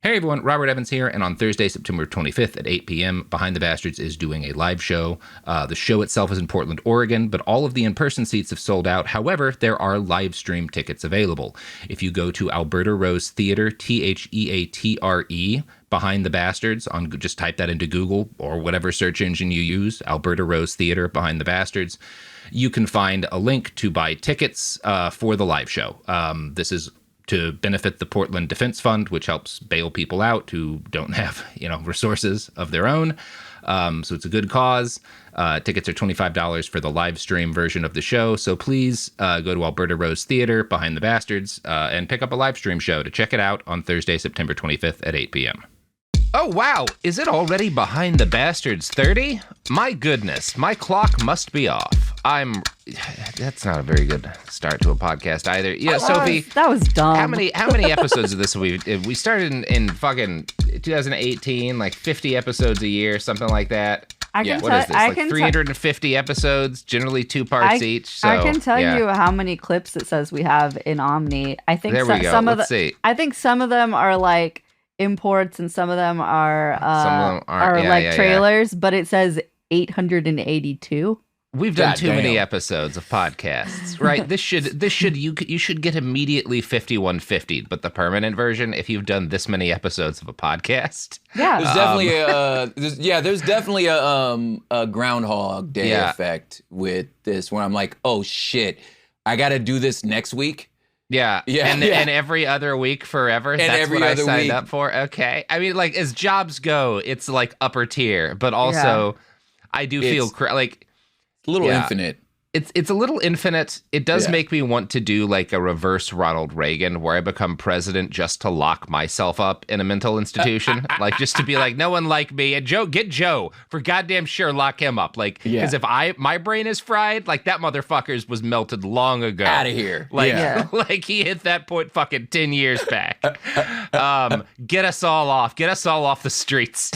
Hey everyone, Robert Evans here, and on Thursday, September 25th at 8 p.m., Behind the Bastards is doing a live show. The show itself is in Portland, Oregon, but all of the in-person seats have sold out. However, there are live stream tickets available. If you go to Alberta Rose Theatre, Theatre, Behind the Bastards, just type that into Google or whatever search engine you use, Alberta Rose Theatre, Behind the Bastards, you can find a link to buy tickets for the live show. This is to benefit the Portland Defense Fund, which helps bail people out who don't have, resources of their own. So it's a good cause. Tickets are $25 for the live stream version of the show. So please go to Alberta Rose Theatre, Behind the Bastards, and pick up a live stream show to check it out on Thursday, September 25th at 8 p.m. Oh, wow. Is it already Behind the Bastards 30? My goodness, my clock must be off. That's not a very good start to a podcast either. Yeah, Sophie. That was dumb. How many episodes of this have we started in fucking 2018, like 50 episodes a year, something like that? What is this? Like 350 episodes, generally 2 parts each. So, I can tell you how many clips it says we have in Omni. I think there we go. Let's see. I think some of them are like imports and some of them are trailers, but it says 882. We've done too many episodes of podcasts, right? You should get immediately 5150, but the permanent version, if you've done this many episodes of a podcast. Yeah. There's definitely a Groundhog Day effect with this when I'm like, oh shit, I got to do this next week. And every other week forever. That's what I signed up for. Okay. I mean, like, as jobs go, it's like upper tier, but also I do feel like a little infinite. It's a little infinite. It does make me want to do like a reverse Ronald Reagan where I become president just to lock myself up in a mental institution. Like just to be like, no one like me. And get Joe for goddamn sure, lock him up. Like, because if my brain is fried, like that motherfucker's was melted long ago. Out of here. Like he hit that point fucking 10 years back. Get us all off the streets.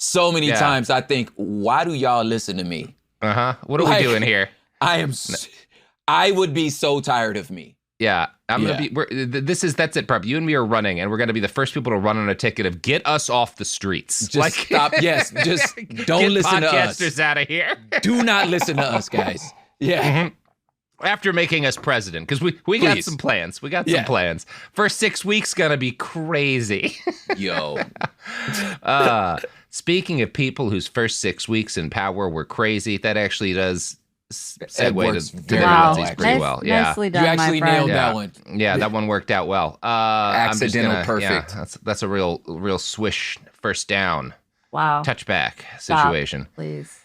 So many times I think, why do y'all listen to me? What are we doing here? I would be so tired of me. Yeah, I'm gonna be. That's it, Prep. You and me are running, and we're gonna be the first people to run on a ticket of get us off the streets. Just stop. Yes, just don't listen to us. Get podcasters out of here. Do not listen to us, guys. Yeah. Mm-hmm. After making us president, because we got some plans. We got some plans. First 6 weeks gonna be crazy. Yo. Speaking of people whose first 6 weeks in power were crazy, that actually does segue to the Nazis pretty well. Nicely done, you actually nailed that one. Yeah, that one worked out well. Accidental perfect. Yeah, that's a real swish first down. Wow. Touchback situation. Stop, please.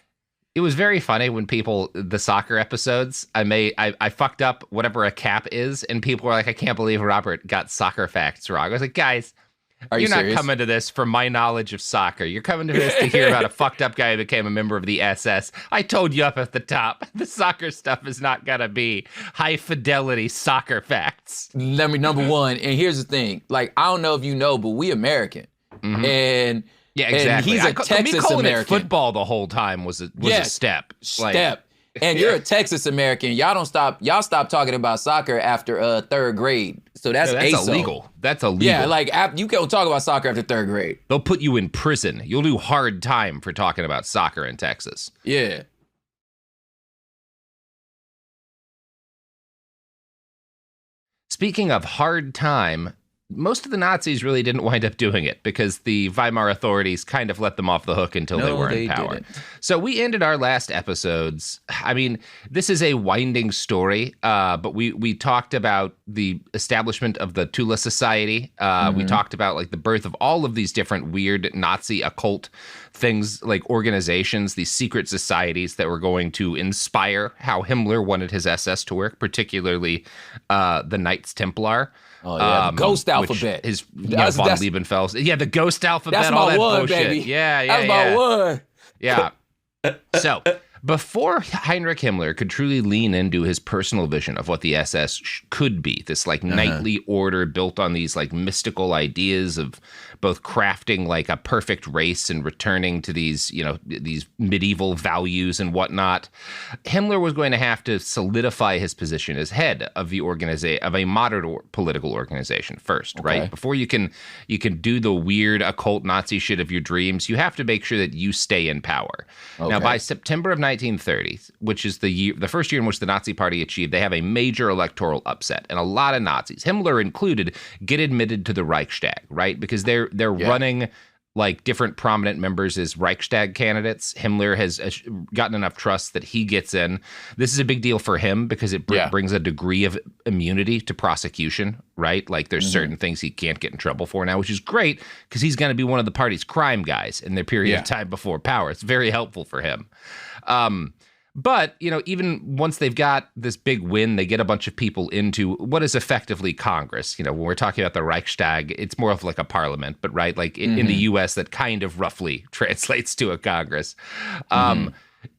It was very funny when the soccer episodes, I fucked up whatever a cap is, and people were like, I can't believe Robert got soccer facts wrong. I was like, guys, you're not coming to this for my knowledge of soccer. You're coming to this to hear about a fucked up guy who became a member of the SS. I told you up at the top, the soccer stuff is not going to be high fidelity soccer facts. Number one, and here's the thing. Like, I don't know if you know, but we American. Mm-hmm. And exactly. And he's a Texas me calling American. It football the whole time was a step. And you're a Texas American. Y'all stop talking about soccer after third grade. So that's illegal. That's illegal. Yeah, like you can't talk about soccer after third grade. They'll put you in prison. You'll do hard time for talking about soccer in Texas. Yeah. Speaking of hard time, most of the Nazis really didn't wind up doing it because the Weimar authorities kind of let them off the hook until they were in power. Didn't. So we ended our last episodes. I mean, this is a winding story, but we talked about the establishment of the Tula Society. We talked about like the birth of all of these different weird Nazi occult things, like organizations, these secret societies that were going to inspire how Himmler wanted his SS to work, particularly the Knights Templar. Oh yeah, the ghost alphabet. Von Liebenfels. Yeah, the ghost alphabet. That's all my that one, bullshit. baby. Yeah. That's my one. Yeah. So, before Heinrich Himmler could truly lean into his personal vision of what the SS could be, this like knightly order built on these like mystical ideas of both crafting like a perfect race and returning to these, you know, these medieval values and whatnot, Himmler was going to have to solidify his position as head of the of a modern political organization first, right? Before you can do the weird occult Nazi shit of your dreams, you have to make sure that you stay in power. Now, by September of 1930, which is the first year in which the Nazi Party achieved, they have a major electoral upset, and a lot of Nazis, Himmler included, get admitted to the Reichstag, right? Because they're running like different prominent members as Reichstag candidates. Himmler has gotten enough trust that he gets in. This is a big deal for him because it brings a degree of immunity to prosecution, right? Like there's certain things he can't get in trouble for now, which is great because he's going to be one of the party's crime guys in their period of time before power. It's very helpful for him. But, you know, even once they've got this big win, they get a bunch of people into what is effectively Congress. You know, when we're talking about the Reichstag, it's more of like a parliament, but right, like in the U.S., that kind of roughly translates to a Congress.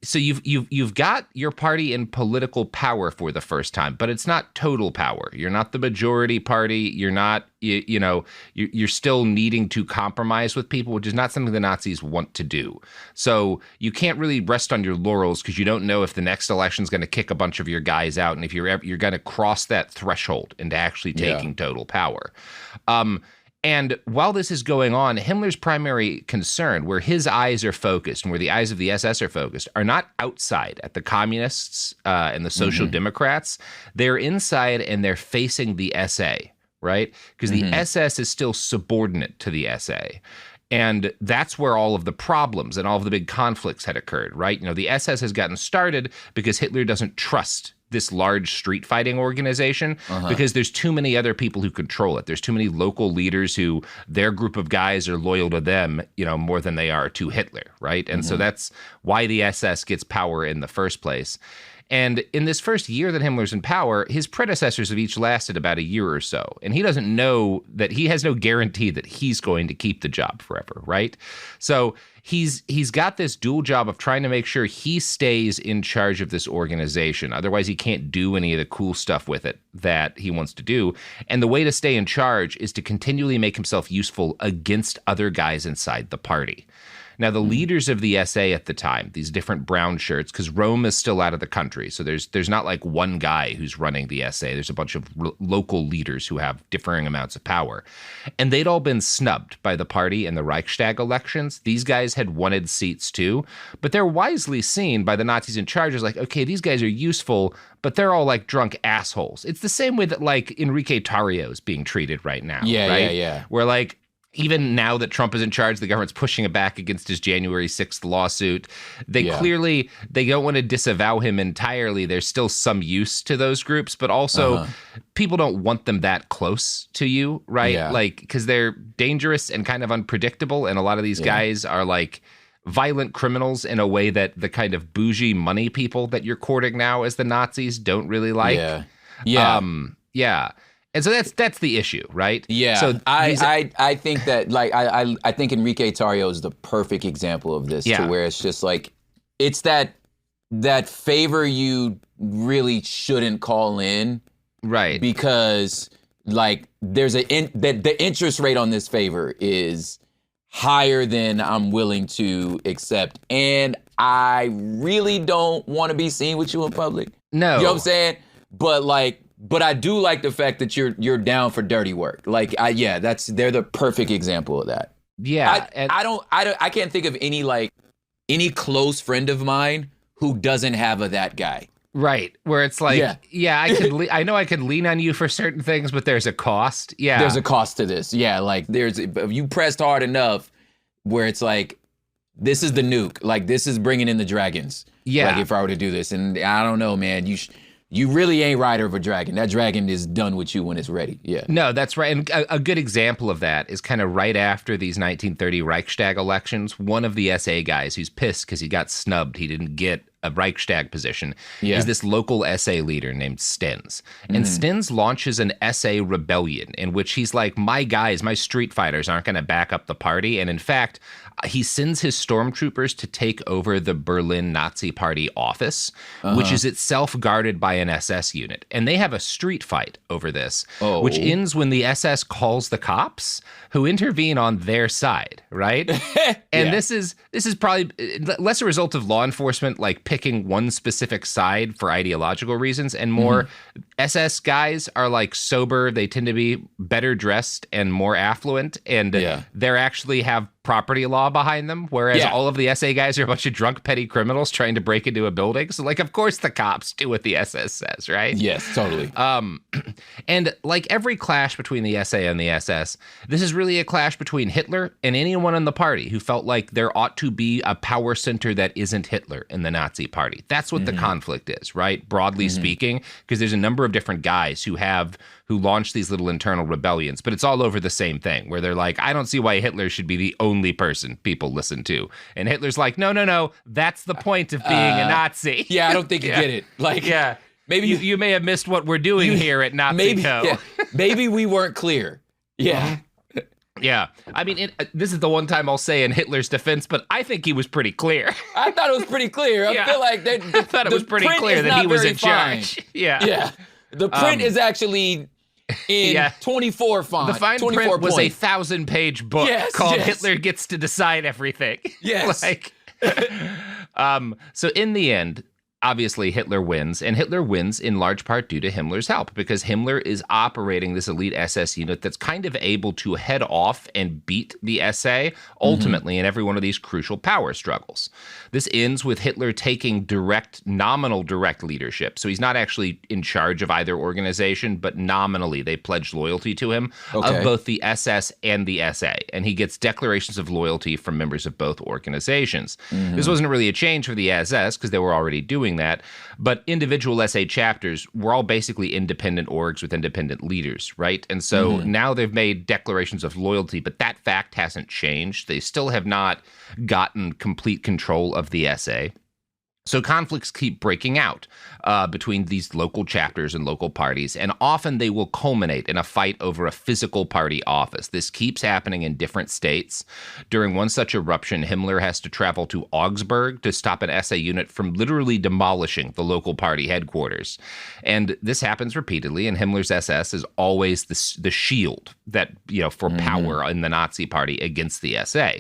So you've got your party in political power for the first time, but it's not total power. You're not the majority party. You're not, you're still needing to compromise with people, which is not something the Nazis want to do. So you can't really rest on your laurels because you don't know if the next election is going to kick a bunch of your guys out, and if you're going to cross that threshold into actually taking total power. And while this is going on, Himmler's primary concern, where his eyes are focused and where the eyes of the SS are focused, are not outside at the communists and the social democrats. They're inside and they're facing the SA, right? Because the SS is still subordinate to the SA. And that's where all of the problems and all of the big conflicts had occurred, right? You know, the SS has gotten started because Hitler doesn't trust this large street fighting organization because there's too many other people who control it. There's too many local leaders who their group of guys are loyal to them, you know, more than they are to Hitler, right? And so that's why the SS gets power in the first place. And in this first year that Himmler's in power, his predecessors have each lasted about a year or so. And he doesn't know that he has no guarantee that he's going to keep the job forever, right? So he's got this dual job of trying to make sure he stays in charge of this organization. Otherwise, he can't do any of the cool stuff with it that he wants to do. And the way to stay in charge is to continually make himself useful against other guys inside the party. Now, the leaders of the SA at the time, these different brown shirts, because Röhm is still out of the country, so there's not like one guy who's running the SA. There's a bunch of local leaders who have differing amounts of power. And they'd all been snubbed by the party in the Reichstag elections. These guys had wanted seats too, but they're wisely seen by the Nazis in charge as like, okay, these guys are useful, but they're all like drunk assholes. It's the same way that like Enrique Tarrio is being treated right now. Yeah. Where like, even now that Trump is in charge, the government's pushing it back against his January 6th lawsuit. They clearly, they don't want to disavow him entirely. There's still some use to those groups, but also people don't want them that close to you, right? Yeah. Like, because they're dangerous and kind of unpredictable. And a lot of these guys are like violent criminals in a way that the kind of bougie money people that you're courting now as the Nazis don't really like. Yeah. And so that's the issue, right? Yeah. So I think that like I think Enrique Tarrio is the perfect example of this, to where it's just like it's that favor you really shouldn't call in, right? Because like there's the interest rate on this favor is higher than I'm willing to accept, and I really don't want to be seen with you in public. No, you know what I'm saying? But I do like the fact that you're down for dirty work. Like, they're the perfect example of that. Yeah, I can't think of any close friend of mine who doesn't have that guy. Right, where it's like, I know I could lean on you for certain things, but there's a cost. Yeah, there's a cost to this. Yeah, like if you pressed hard enough, where it's like, this is the nuke. Like, this is bringing in the dragons. Yeah, like if I were to do this, and I don't know, man, You really ain't rider of a dragon. That dragon is done with you when it's ready. Yeah. No, that's right. And a good example of that is kind of right after these 1930 Reichstag elections. One of the SA guys who's pissed because he got snubbed, he didn't get a Reichstag position, is this local SA leader named Stens. And Stens launches an SA rebellion in which he's like, my guys, my street fighters aren't going to back up the party. And in fact, he sends his stormtroopers to take over the Berlin Nazi Party office, which is itself guarded by an SS unit. And they have a street fight over this, which ends when the SS calls the cops, who intervene on their side, right? And this is probably less a result of law enforcement like picking one specific side for ideological reasons, and more SS guys are like sober. They tend to be better dressed and more affluent, and they actually have property law behind them, whereas all of the SA guys are a bunch of drunk petty criminals trying to break into a building. So like, of course the cops do what the SS says, right? Yes, totally. And like every clash between the SA and the SS, this is really a clash between Hitler and anyone in the party who felt like there ought to be a power center that isn't Hitler in the Nazi party. That's what the conflict is, right? Broadly speaking, because there's a number of different guys who launch these little internal rebellions, but it's all over the same thing, where they're like, I don't see why Hitler should be the only person people listen to. And Hitler's like, no, that's the point of being a Nazi. Yeah, I don't think you get it. Like, maybe you may have missed what we're doing here at Nazi Co. Maybe we weren't clear. Yeah. Yeah. I mean, this is the one time I'll say in Hitler's defense, but I think he was pretty clear. I thought it was pretty clear. I feel like I thought it was pretty clear that he was in charge. Yeah. The print is actually in 24 font. The fine print was a 1,000-page book called Hitler Gets to Decide Everything. Yes. So in the end, obviously Hitler wins, and Hitler wins in large part due to Himmler's help, because Himmler is operating this elite SS unit that's kind of able to head off and beat the SA ultimately in every one of these crucial power struggles. This ends with Hitler taking nominal direct leadership. So he's not actually in charge of either organization, but nominally they pledge loyalty to him of both the SS and the SA. And he gets declarations of loyalty from members of both organizations. This wasn't really a change for the SS because they were already doing that, but individual SA chapters were all basically independent orgs with independent leaders, right? And so now they've made declarations of loyalty, but that fact hasn't changed. They still have not gotten complete control of the SA. So conflicts keep breaking out between these local chapters and local parties, and often they will culminate in a fight over a physical party office. This keeps happening in different states. During one such eruption, Himmler has to travel to Augsburg to stop an SA unit from literally demolishing the local party headquarters. And this happens repeatedly, and Himmler's SS is always the shield that, for power in the Nazi party against the SA.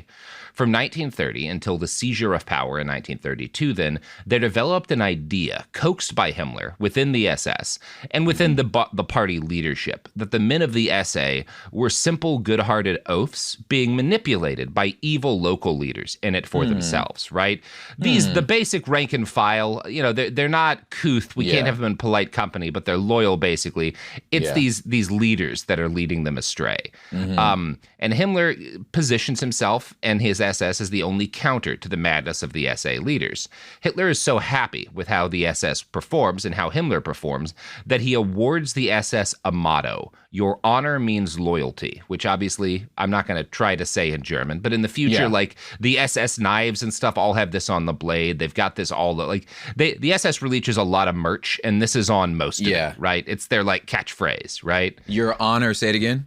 From 1930 until the seizure of power in 1932, then, they developed an idea, coaxed by Himmler, within the SS and within the party leadership, that the men of the SA were simple, good-hearted oafs being manipulated by evil local leaders in it for themselves, right? The basic rank and file, they're not couth. We can't have them in polite company, but they're loyal, basically. It's these leaders that are leading them astray. And Himmler positions himself and his SS as the only counter to the madness of the SA leaders. Hitler is so happy with how the SS performs and how Himmler performs that he awards the SS a motto: "Your honor means loyalty," which obviously I'm not going to try to say in German, but in the future, like the SS knives and stuff all have this on the blade. They've got this all like the SS releases a lot of merch, and this is on most of it, right? It's their like catchphrase, right? Your honor, say it again.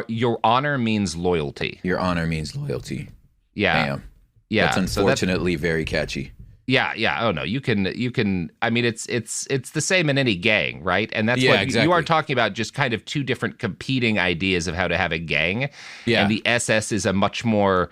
Your honor means loyalty. Your honor means loyalty. Yeah. Damn. Yeah. That's unfortunately very catchy. Yeah. Oh no, you can. I mean, it's the same in any gang, right? And that's what exactly. You are talking about. Just kind of two different competing ideas of how to have a gang. Yeah. And the SS is a much more.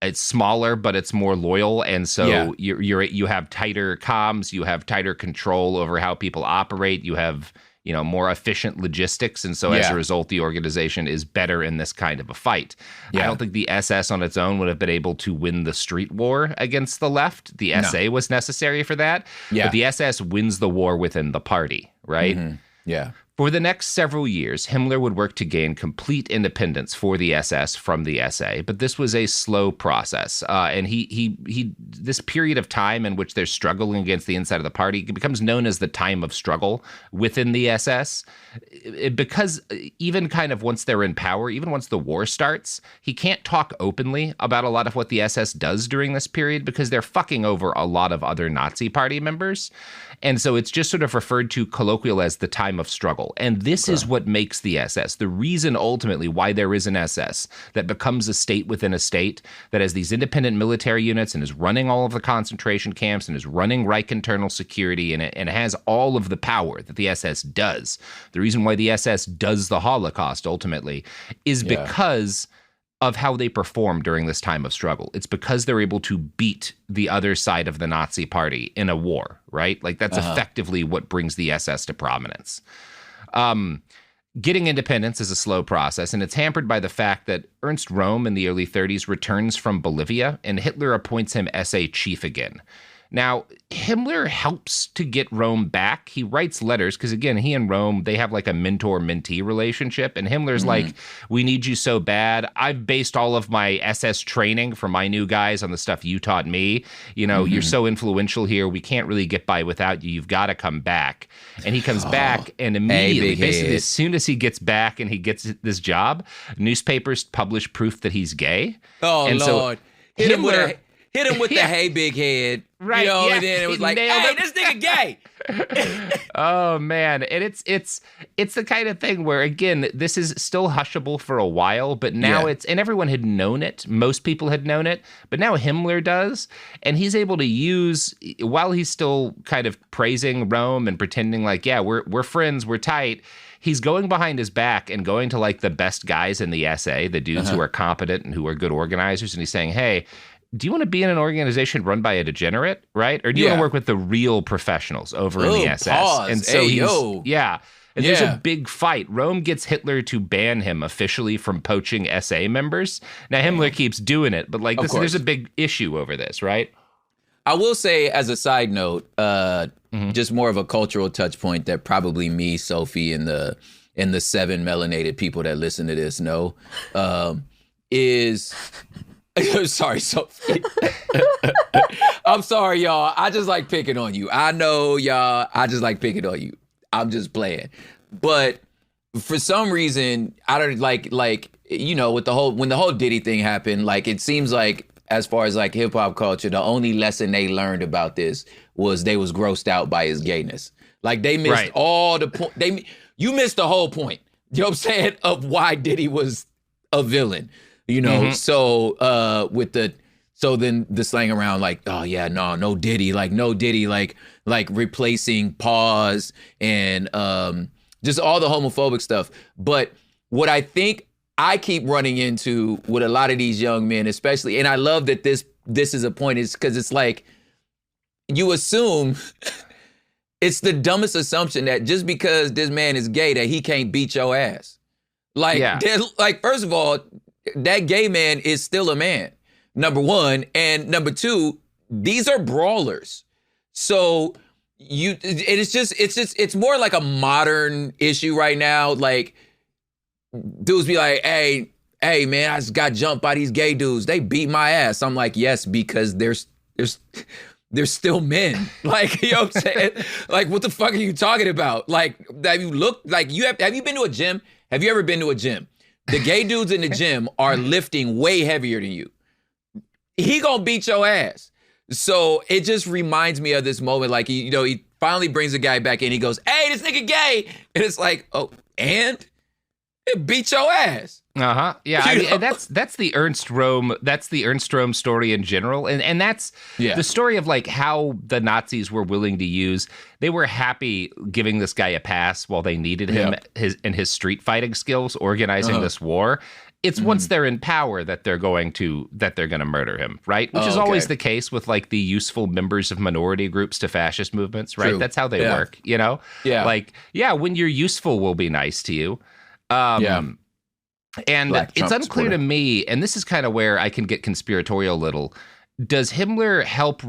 It's smaller, but it's more loyal, and so you have tighter comms, you have tighter control over how people operate, you have more efficient logistics, and so as a result, the organization is better in this kind of a fight. I don't think the SS on its own would have been able to win the street war against the left. The SA was necessary for that, but the SS wins the war within the party, right? Yeah. For the next several years, Himmler would work to gain complete independence for the SS from the SA, but this was a slow process. And he this period of time in which they're struggling against the inside of the party becomes known as the time of struggle within the SS, because even kind of once they're in power, even once the war starts, he can't talk openly about a lot of what the SS does during this period because they're fucking over a lot of other Nazi party members. And so it's just sort of referred to colloquial as the time of struggle. struggle. And this is what makes the SS. The reason ultimately why there is an SS that becomes a state within a state, that has these independent military units and is running all of the concentration camps and is running Reich internal security and has all of the power that the SS does. The reason why the SS does the Holocaust ultimately is because of how they perform during this time of struggle. It's because they're able to beat the other side of the Nazi party in a war, right? Like that's effectively what brings the SS to prominence. Getting independence is a slow process, and it's hampered by the fact that Ernst Röhm in the early 30s returns from Bolivia, and Hitler appoints him SA chief again. Now, Himmler helps to get Röhm back. He writes letters because, again, he and Röhm, they have like a mentor-mentee relationship. And Himmler's like, we need you so bad. I've based all of my SS training for my new guys on the stuff you taught me. You know, you're so influential here. We can't really get by without you. You've got to come back. And he comes back and immediately, basically as soon as he gets back and he gets this job, newspapers publish proof that he's gay. Oh, and Lord. So Himmler... Hit him with the hey big head. Right. You know, and then it was like, hey, this nigga gay. Oh man. And it's the kind of thing where, again, this is still hushable for a while, but now and everyone had known it. Most people had known it, but now Himmler does. And he's able to use, while he's still kind of praising Röhm and pretending like, yeah, we're friends, we're tight. He's going behind his back and going to like the best guys in the SA, the dudes who are competent and who are good organizers. And he's saying, hey, do you want to be in an organization run by a degenerate, right? Or do you want to work with the real professionals over in the SS? Pause. And so And there's a big fight. Röhm gets Hitler to ban him officially from poaching SA members. Now, Himmler keeps doing it, but like there's a big issue over this, right? I will say, as a side note, just more of a cultural touch point that probably me, Sophie, and the 7 melanated people that listen to this know, is... Sorry, Sophie. I'm sorry, y'all. I just like picking on you. I know, y'all. I just like picking on you. I'm just playing. But for some reason, I don't like, you know, with when the whole Diddy thing happened, like, it seems like, as far as like hip hop culture, the only lesson they learned about this was they was grossed out by his gayness. Like, they missed all the point. You missed the whole point. You know what I'm saying? Of why Diddy was a villain. You know, so then the slang around like, oh yeah, no Diddy, like replacing pause and just all the homophobic stuff. But what I think I keep running into with a lot of these young men, especially, and I love that this is a point, is because it's like you assume it's the dumbest assumption that just because this man is gay that he can't beat your ass. Like, like, first of all, that gay man is still a man, number one. And number two, these are brawlers. So it's more like a modern issue right now. Like, dudes be like, hey man, I just got jumped by these gay dudes. They beat my ass. I'm like, yes, because they're still men. Like, you know what I'm saying? Like, what the fuck are you talking about? Like, have you been to a gym? Have you ever been to a gym? The gay dudes in the gym are lifting way heavier than you. He gonna beat your ass. So it just reminds me of this moment. Like, he finally brings a guy back in. He goes, hey, this nigga gay. And it's like, oh, and? It beat your ass. Yeah, I mean, and that's the Ernst Röhm. That's the Ernst Röhm story in general, and that's the story of like how the Nazis were willing to use. They were happy giving this guy a pass while they needed him, his street fighting skills, organizing this war. It's once they're in power that they're going to murder him, right? Which is always the case with like the useful members of minority groups to fascist movements, right? True. That's how they work, you know? Yeah. Like, when you're useful, we'll be nice to you. And it's unclear to me, and this is kind of where I can get conspiratorial a little. Does Himmler help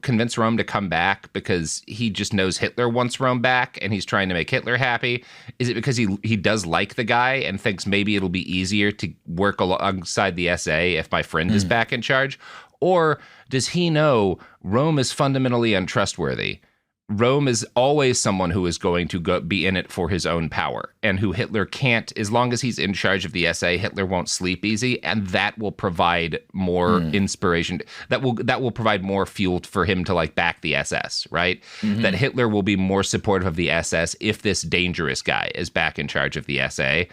convince Röhm to come back because he just knows Hitler wants Röhm back and he's trying to make Hitler happy? Is it because he does like the guy and thinks maybe it'll be easier to work alongside the SA if my friend is back in charge? Or does he know Röhm is fundamentally untrustworthy? Röhm is always someone who is going to be in it for his own power, and who Hitler can't, as long as he's in charge of the SA, Hitler won't sleep easy, and that will provide more inspiration. That will provide more fuel for him to like back the SS, right? That Hitler will be more supportive of the SS if this dangerous guy is back in charge of the SA.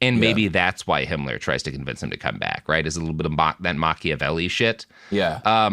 And maybe that's why Himmler tries to convince him to come back, right? Is a little bit of that Machiavelli shit. Yeah.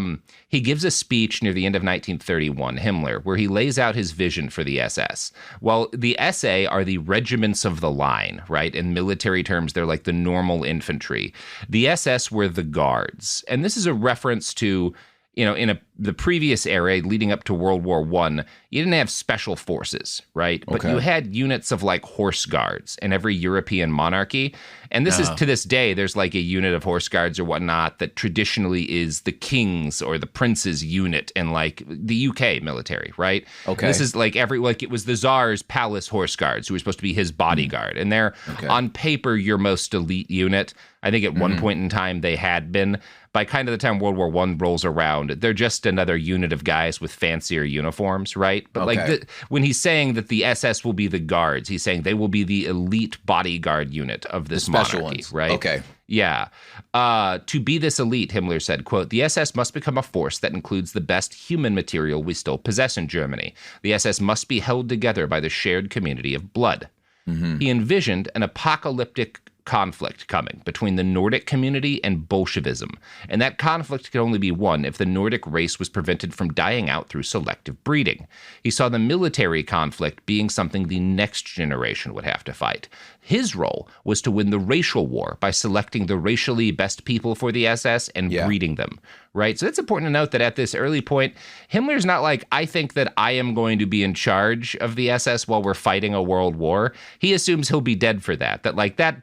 He gives a speech near the end of 1931, Himmler, where he lays out his vision for the SS. Well, the SA are the regiments of the line, right? In military terms, they're like the normal infantry. The SS were the guards. And this is a reference to, in the previous era leading up to World War I, you didn't have special forces, right? But you had units of like horse guards in every European monarchy. And this is, to this day, there's like a unit of horse guards or whatnot that traditionally is the king's or the prince's unit in like the UK military, right? Okay. This is like it was the Tsar's palace horse guards who were supposed to be his bodyguard. And they're on paper your most elite unit. I think at one point in time they had been. By kind of the time World War I rolls around, they're just another unit of guys with fancier uniforms, right? But when he's saying that the SS will be the guards, he's saying they will be the elite bodyguard unit of this special monarchy, ones. right? Okay. Yeah. To be this elite, Himmler said, quote, "The SS must become a force that includes the best human material we still possess in Germany. The SS must be held together by the shared community of blood." He envisioned an apocalyptic conflict coming between the Nordic community and Bolshevism, and that conflict could only be won if the Nordic race was prevented from dying out through selective breeding. He saw the military conflict being something the next generation would have to fight. His role was to win the racial war by selecting the racially best people for the SS and breeding them, right? So it's important to note that at this early point, Himmler's not like, I think that I am going to be in charge of the SS while we're fighting a world war. He assumes he'll be dead for that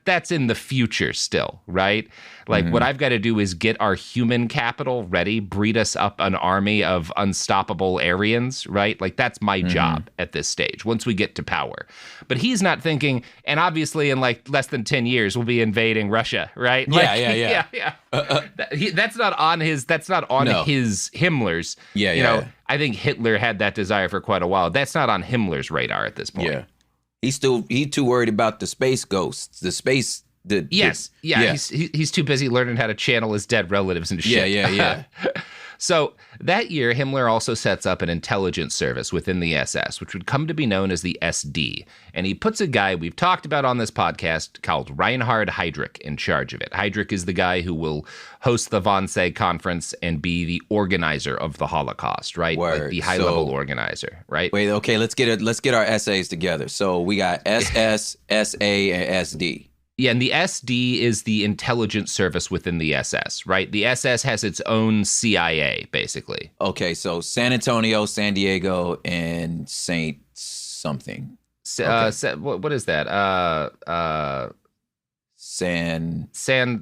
that's in the future still, right? Like what I've got to do is get our human capital ready, breed us up an army of unstoppable Aryans, right? Like that's my job at this stage once we get to power. But he's not thinking, and obviously in like less than 10 years we'll be invading Russia, right? That's not on his Himmler's. I think Hitler had that desire for quite a while. That's not on Himmler's radar at this point. Yeah. He's too worried about the space ghosts, the space. He's too busy learning how to channel his dead relatives and shit. Yeah. So that year, Himmler also sets up an intelligence service within the SS, which would come to be known as the SD. And he puts a guy we've talked about on this podcast called Reinhard Heydrich in charge of it. Heydrich is the guy who will host the Wannsee conference and be the organizer of the Holocaust, right? Like the high-level organizer, right? Wait, okay, let's get our essays together. So we got SS, SA, and SD. Yeah, and the SD is the intelligence service within the SS, right? The SS has its own CIA, basically. Okay, so San Antonio, San Diego, and Saint something. What is that? San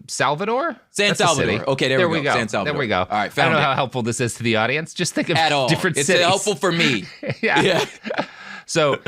Salvador? San Salvador. Okay, there we go. San Salvador. There we go. All right, I don't know how helpful this is to the audience. Just think of different cities. It's helpful for me. Yeah. So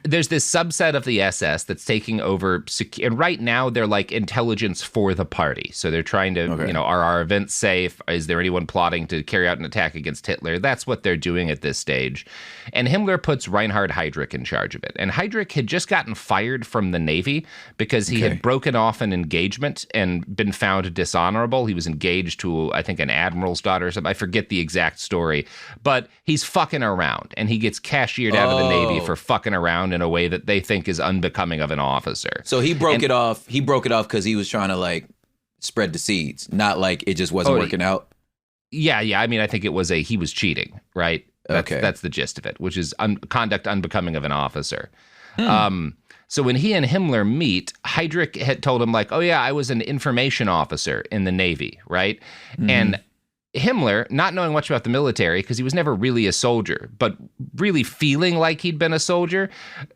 there's this subset of the SS that's taking over, and right now they're like intelligence for the party. So they're trying to, are our events safe? Is there anyone plotting to carry out an attack against Hitler? That's what they're doing at this stage. And Himmler puts Reinhard Heydrich in charge of it. And Heydrich had just gotten fired from the Navy because he had broken off an engagement and been found dishonorable. He was engaged to, I think, an admiral's daughter or something. I forget the exact story. But he's fucking around, and he gets cashiered out of the Navy for fucking around in a way that they think is unbecoming of an officer. So he broke it off. He broke it off because he was trying to like spread the seeds, not like it just wasn't working out. Yeah. I mean, I think it was he was cheating, right? That's the gist of it, which is conduct unbecoming of an officer. So when he and Himmler meet, Heydrich had told him like, oh yeah, I was an information officer in the Navy, right? And Himmler, not knowing much about the military, because he was never really a soldier, but really feeling like he'd been a soldier,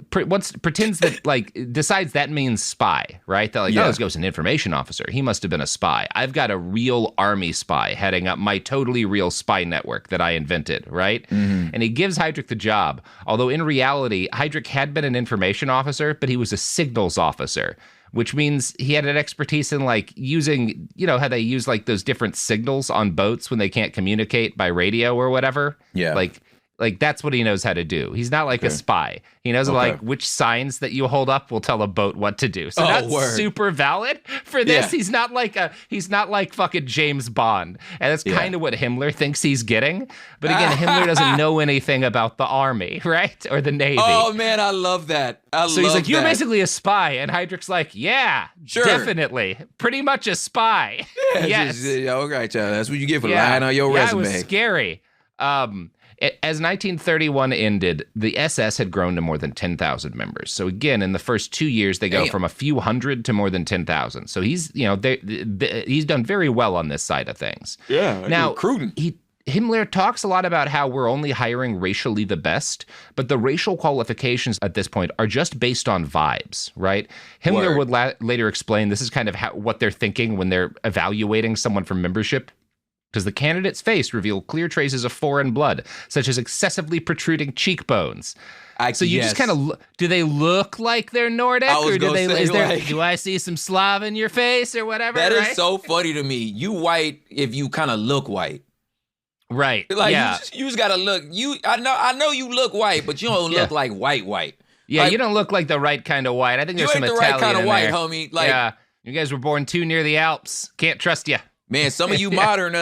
pretends that, like, decides that means spy, right? That, like, this guy's an information officer. He must have been a spy. I've got a real army spy heading up my totally real spy network that I invented, right? And he gives Heydrich the job, although in reality, Heydrich had been an information officer, but he was a signals officer, which means he had an expertise in like using, how they use like those different signals on boats when they can't communicate by radio or whatever. Yeah. Like Like, that's what he knows how to do. He's not like a spy. He knows like which signs that you hold up will tell a boat what to do. So that's super valid for this. Yeah. He's not like fucking James Bond. And that's kind of what Himmler thinks he's getting. But again, Himmler doesn't know anything about the army, right? Or the Navy. Oh man, I love that. So he's like, you're basically a spy. And Heydrich's like, yeah, sure. Definitely. Pretty much a spy. Yeah, yes. All right, child. That's what you get for lying on your resume. It was scary. As 1931 ended, the SS had grown to more than 10,000 members. So again, in the first 2 years, they go from a few hundred to more than 10,000. So he's done very well on this side of things. Yeah. Now, recruiting. Himmler talks a lot about how we're only hiring racially the best, but the racial qualifications at this point are just based on vibes, right? Himmler would later explain this is kind of what they're thinking when they're evaluating someone for membership. Because the candidate's face revealed clear traces of foreign blood, such as excessively protruding cheekbones. So you just kind of do they look like they're Nordic, or do I see some Slav in your face or whatever? That is so funny to me. You white if you kind of look white, right? Like you just gotta look. I know you look white, but you don't look like white. Yeah, like, you don't look like the right kind of white. I think there's some Italian right kind of white, there. homie. Like, yeah, you guys were born too near the Alps. Can't trust you. Man, some of you modern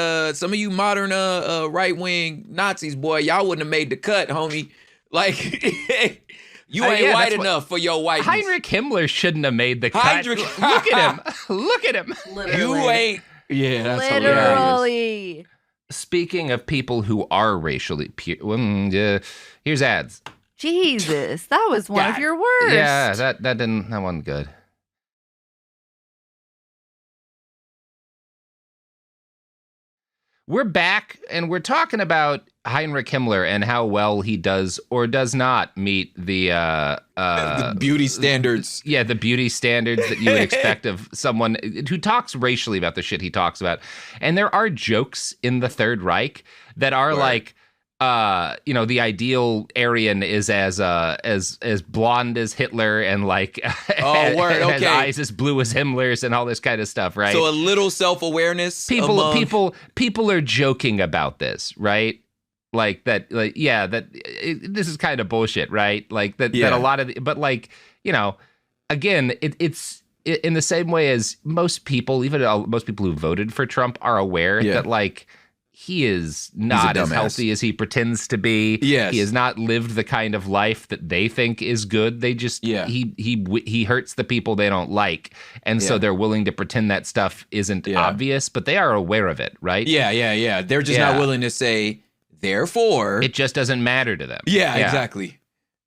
right-wing Nazis, boy, y'all wouldn't have made the cut, homie. Like, you ain't white enough for your whiteness. Heinrich Himmler shouldn't have made the cut. Look at him. Look at him. Literally. You ain't. Yeah, that's literally. Hilarious. Speaking of people who are racially pure, here's ads. Jesus, that was one of your worst. Yeah, that wasn't good. We're back, and we're talking about Heinrich Himmler and how well he does or does not meet the beauty standards. Yeah, the beauty standards that you would expect of someone who talks racially about the shit he talks about. And there are jokes in the Third Reich that are like, the ideal Aryan is as blonde as Hitler and like has eyes as blue as Himmler's and all this kind of stuff, right? So a little self-awareness. People are joking about this, right? Like that, this is kind of bullshit, right? Like that a lot of, but like, again, it's in the same way as most people, even most people who voted for Trump, are aware that like. He is not as healthy as he pretends to be. Yes. He has not lived the kind of life that they think is good. They just he hurts the people they don't like, and so they're willing to pretend that stuff isn't obvious, but they are aware of it, right? Yeah. They're just not willing to say. Therefore, it just doesn't matter to them. Yeah. Exactly.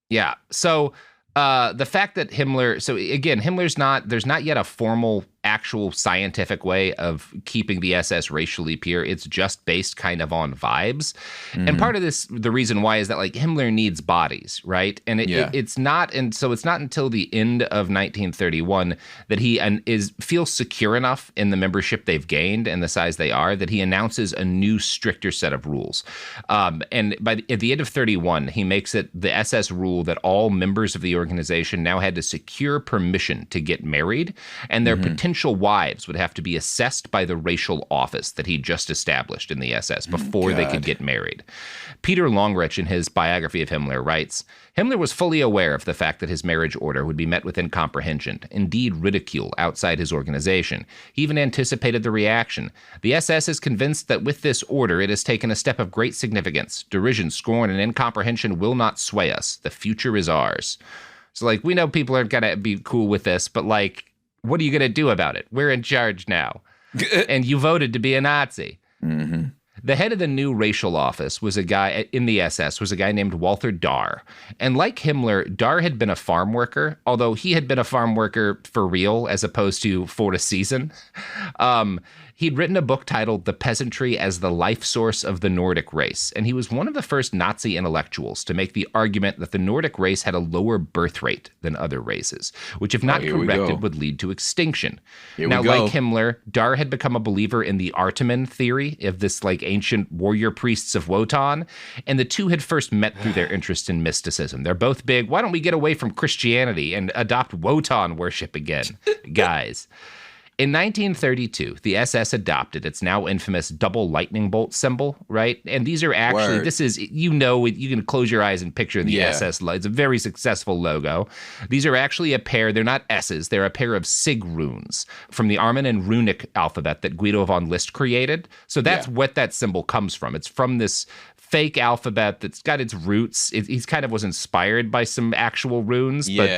Yeah. So the fact that Himmler, so again, there's not yet a formal actual scientific way of keeping the SS racially pure. It's just based kind of on vibes. Mm-hmm. And part of this, the reason why is that like Himmler needs bodies, right? And it's not until the end of 1931 that he feels secure enough in the membership they've gained and the size they are that he announces a new stricter set of rules. And at the end of 31, he makes it the SS rule that all members of the organization now had to secure permission to get married, and their potential wives would have to be assessed by the racial office that he just established in the SS before they could get married. Peter Longrich, in his biography of Himmler, writes, Himmler was fully aware of the fact that his marriage order would be met with incomprehension, indeed ridicule, outside his organization. He even anticipated the reaction. The SS is convinced that with this order it has taken a step of great significance. Derision, scorn, and incomprehension will not sway us. The future is ours. So, like, we know people aren't going to be cool with this, but, like, what are you going to do about it? We're in charge now. And you voted to be a Nazi. Mm-hmm. The head of the new racial office was a guy in the SS, was a guy named Walther Dahr. And like Himmler, Dahr had been a farm worker, although he had been a farm worker for real as opposed to for a season. He'd written a book titled The Peasantry as the Life Source of the Nordic Race, and he was one of the first Nazi intellectuals to make the argument that the Nordic race had a lower birth rate than other races, which if not corrected would lead to extinction. Now, like Himmler, Dahr had become a believer in the Artemin theory of this like ancient warrior priests of Wotan, and the two had first met through their interest in mysticism. They're both big, why don't we get away from Christianity and adopt Wotan worship again, guys? In 1932, the SS adopted its now infamous double lightning bolt symbol, right? And these are actually, this is, you can close your eyes and picture the SS. It's a very successful logo. These are actually a pair, they're not S's, they're a pair of sig runes from the Armanen runic alphabet that Guido von List created. So that's what that symbol comes from. It's from this fake alphabet that's got its roots. He kind of was inspired by some actual runes, but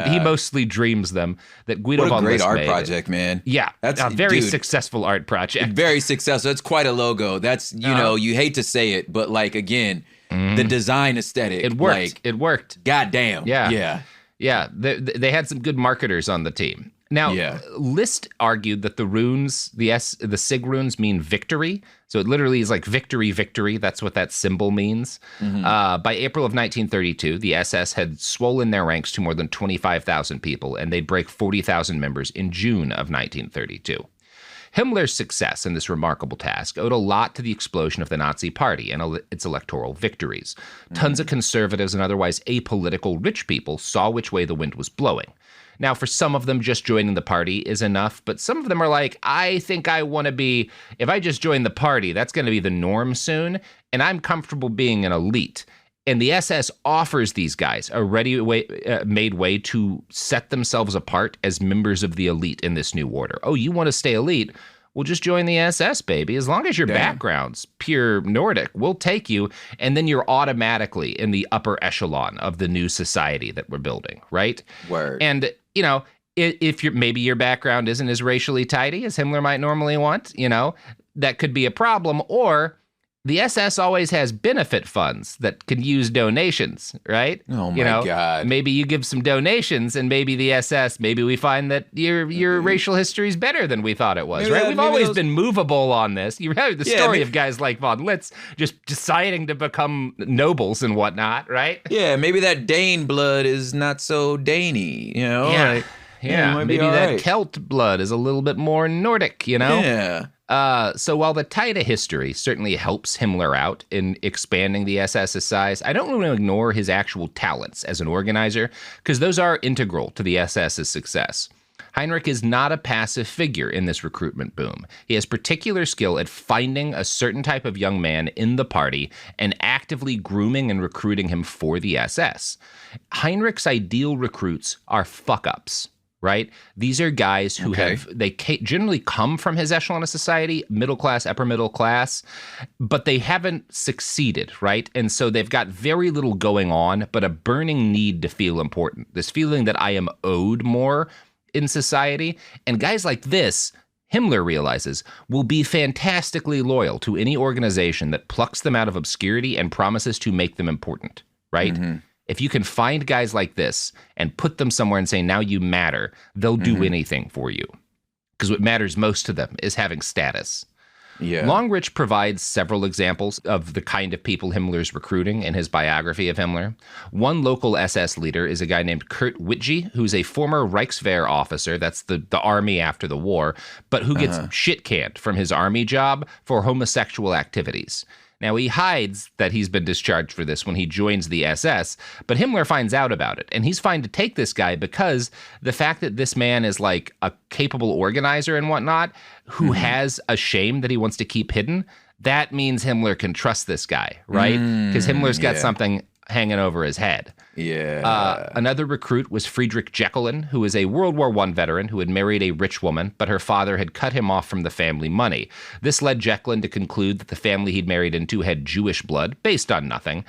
he mostly dreams them. That Guido von List made. What a great art project, man. Yeah, that's a very successful art project. Very successful. It's quite a logo. That's, you hate to say it, but like, again, the design aesthetic. It worked. Like, it worked. Goddamn. Yeah. They had some good marketers on the team. Now, List argued that the runes, the sig runes mean victory. So it literally is like victory, victory. That's what that symbol means. By April of 1932, the SS had swollen their ranks to more than 25,000 people, and they'd break 40,000 members in June of 1932. Himmler's success in this remarkable task owed a lot to the explosion of the Nazi Party and its electoral victories. Tons of conservatives and otherwise apolitical rich people saw which way the wind was blowing. Now, for some of them, just joining the party is enough, but some of them are like, I think I want to be, if I just join the party, that's going to be the norm soon, and I'm comfortable being an elite. And the SS offers these guys a ready-made way to set themselves apart as members of the elite in this new order. Oh, you want to stay elite? Well, just join the SS, baby. As long as your background's pure Nordic, we'll take you, and then you're automatically in the upper echelon of the new society that we're building, right? Word. And, if maybe your background isn't as racially tidy as Himmler might normally want, that could be a problem, or the SS always has benefit funds that can use donations, right? Oh my God. Maybe you give some donations and maybe the SS, maybe we find that your racial history is better than we thought it was, right? We've always been movable on this. You have the story of guys like von Litz just deciding to become nobles and whatnot, right? Yeah, maybe that Dane blood is not so Daney, Maybe that Celt blood is a little bit more Nordic, Yeah. So while the Taita history certainly helps Himmler out in expanding the SS's size, I don't want to ignore his actual talents as an organizer, because those are integral to the SS's success. Heinrich is not a passive figure in this recruitment boom. He has particular skill at finding a certain type of young man in the party and actively grooming and recruiting him for the SS. Heinrich's ideal recruits are fuck-ups. Right? These are guys who generally come from his echelon of society, middle class, upper middle class, but they haven't succeeded, right? And so they've got very little going on, but a burning need to feel important. This feeling that I am owed more in society. And guys like this, Himmler realizes, will be fantastically loyal to any organization that plucks them out of obscurity and promises to make them important, right? Mm-hmm. If you can find guys like this and put them somewhere and say, now you matter, they'll do anything for you. Because what matters most to them is having status. Yeah. Longrich provides several examples of the kind of people Himmler's recruiting in his biography of Himmler. One local SS leader is a guy named Kurt Wittge, who's a former Reichswehr officer, that's the army after the war, but who gets shit-canned from his army job for homosexual activities. Now, he hides that he's been discharged for this when he joins the SS, but Himmler finds out about it, and he's fine to take this guy because the fact that this man is like a capable organizer and whatnot, who has a shame that he wants to keep hidden, that means Himmler can trust this guy, right? Because Himmler's got something hanging over his head. Yeah. Another recruit was Friedrich Jeckelin, who is a World War I veteran who had married a rich woman, but her father had cut him off from the family money. This led Jeckelin to conclude that the family he'd married into had Jewish blood, based on nothing,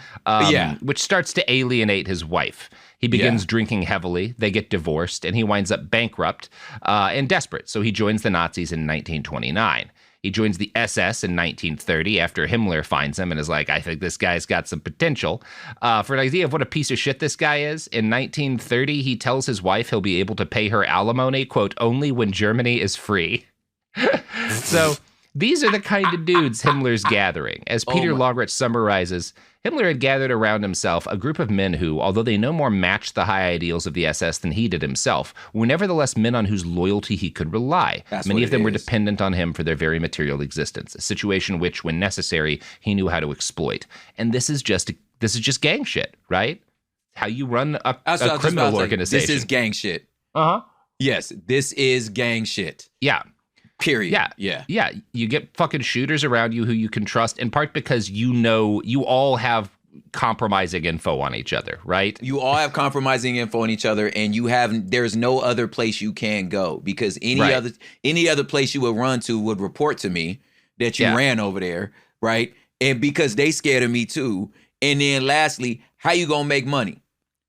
which starts to alienate his wife. He begins drinking heavily, they get divorced, and he winds up bankrupt and desperate, so he joins the Nazis in 1929. He joins the SS in 1930 after Himmler finds him and is like, I think this guy's got some potential. For an idea of what a piece of shit this guy is, in 1930, he tells his wife he'll be able to pay her alimony, quote, only when Germany is free. So these are the kind of dudes Himmler's gathering. As Peter Longrich summarizes, Himmler had gathered around himself a group of men who, although they no more matched the high ideals of the SS than he did himself, were nevertheless men on whose loyalty he could rely. Many of them were dependent on him for their very material existence, a situation which, when necessary, he knew how to exploit. And this is just gang shit, right? How you run a criminal organization. This is gang shit. Uh-huh. Yes, this is gang shit. Yeah. Period. Yeah. You get fucking shooters around you who you can trust, in part because you all have compromising info on each other, right? You all have compromising info on each other, and there's no other place you can go, because any other place you would run to would report to me that you ran over there, right? And because they scared of me too. And then lastly, how you gonna make money?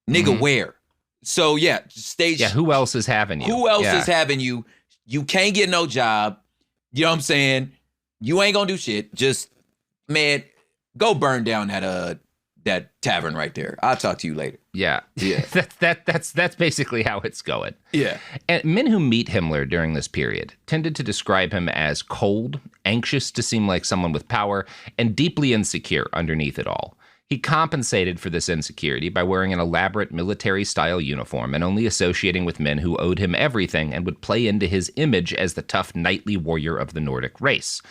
Nigga, where? So who else is having you? Who else is having you? You can't get no job. You know what I'm saying? You ain't gonna do shit. Just, man, go burn down that tavern right there. I'll talk to you later. Yeah. That's basically how it's going. Yeah. And men who meet Himmler during this period tended to describe him as cold, anxious to seem like someone with power, and deeply insecure underneath it all. He compensated for this insecurity by wearing an elaborate military-style uniform and only associating with men who owed him everything and would play into his image as the tough, knightly warrior of the Nordic race.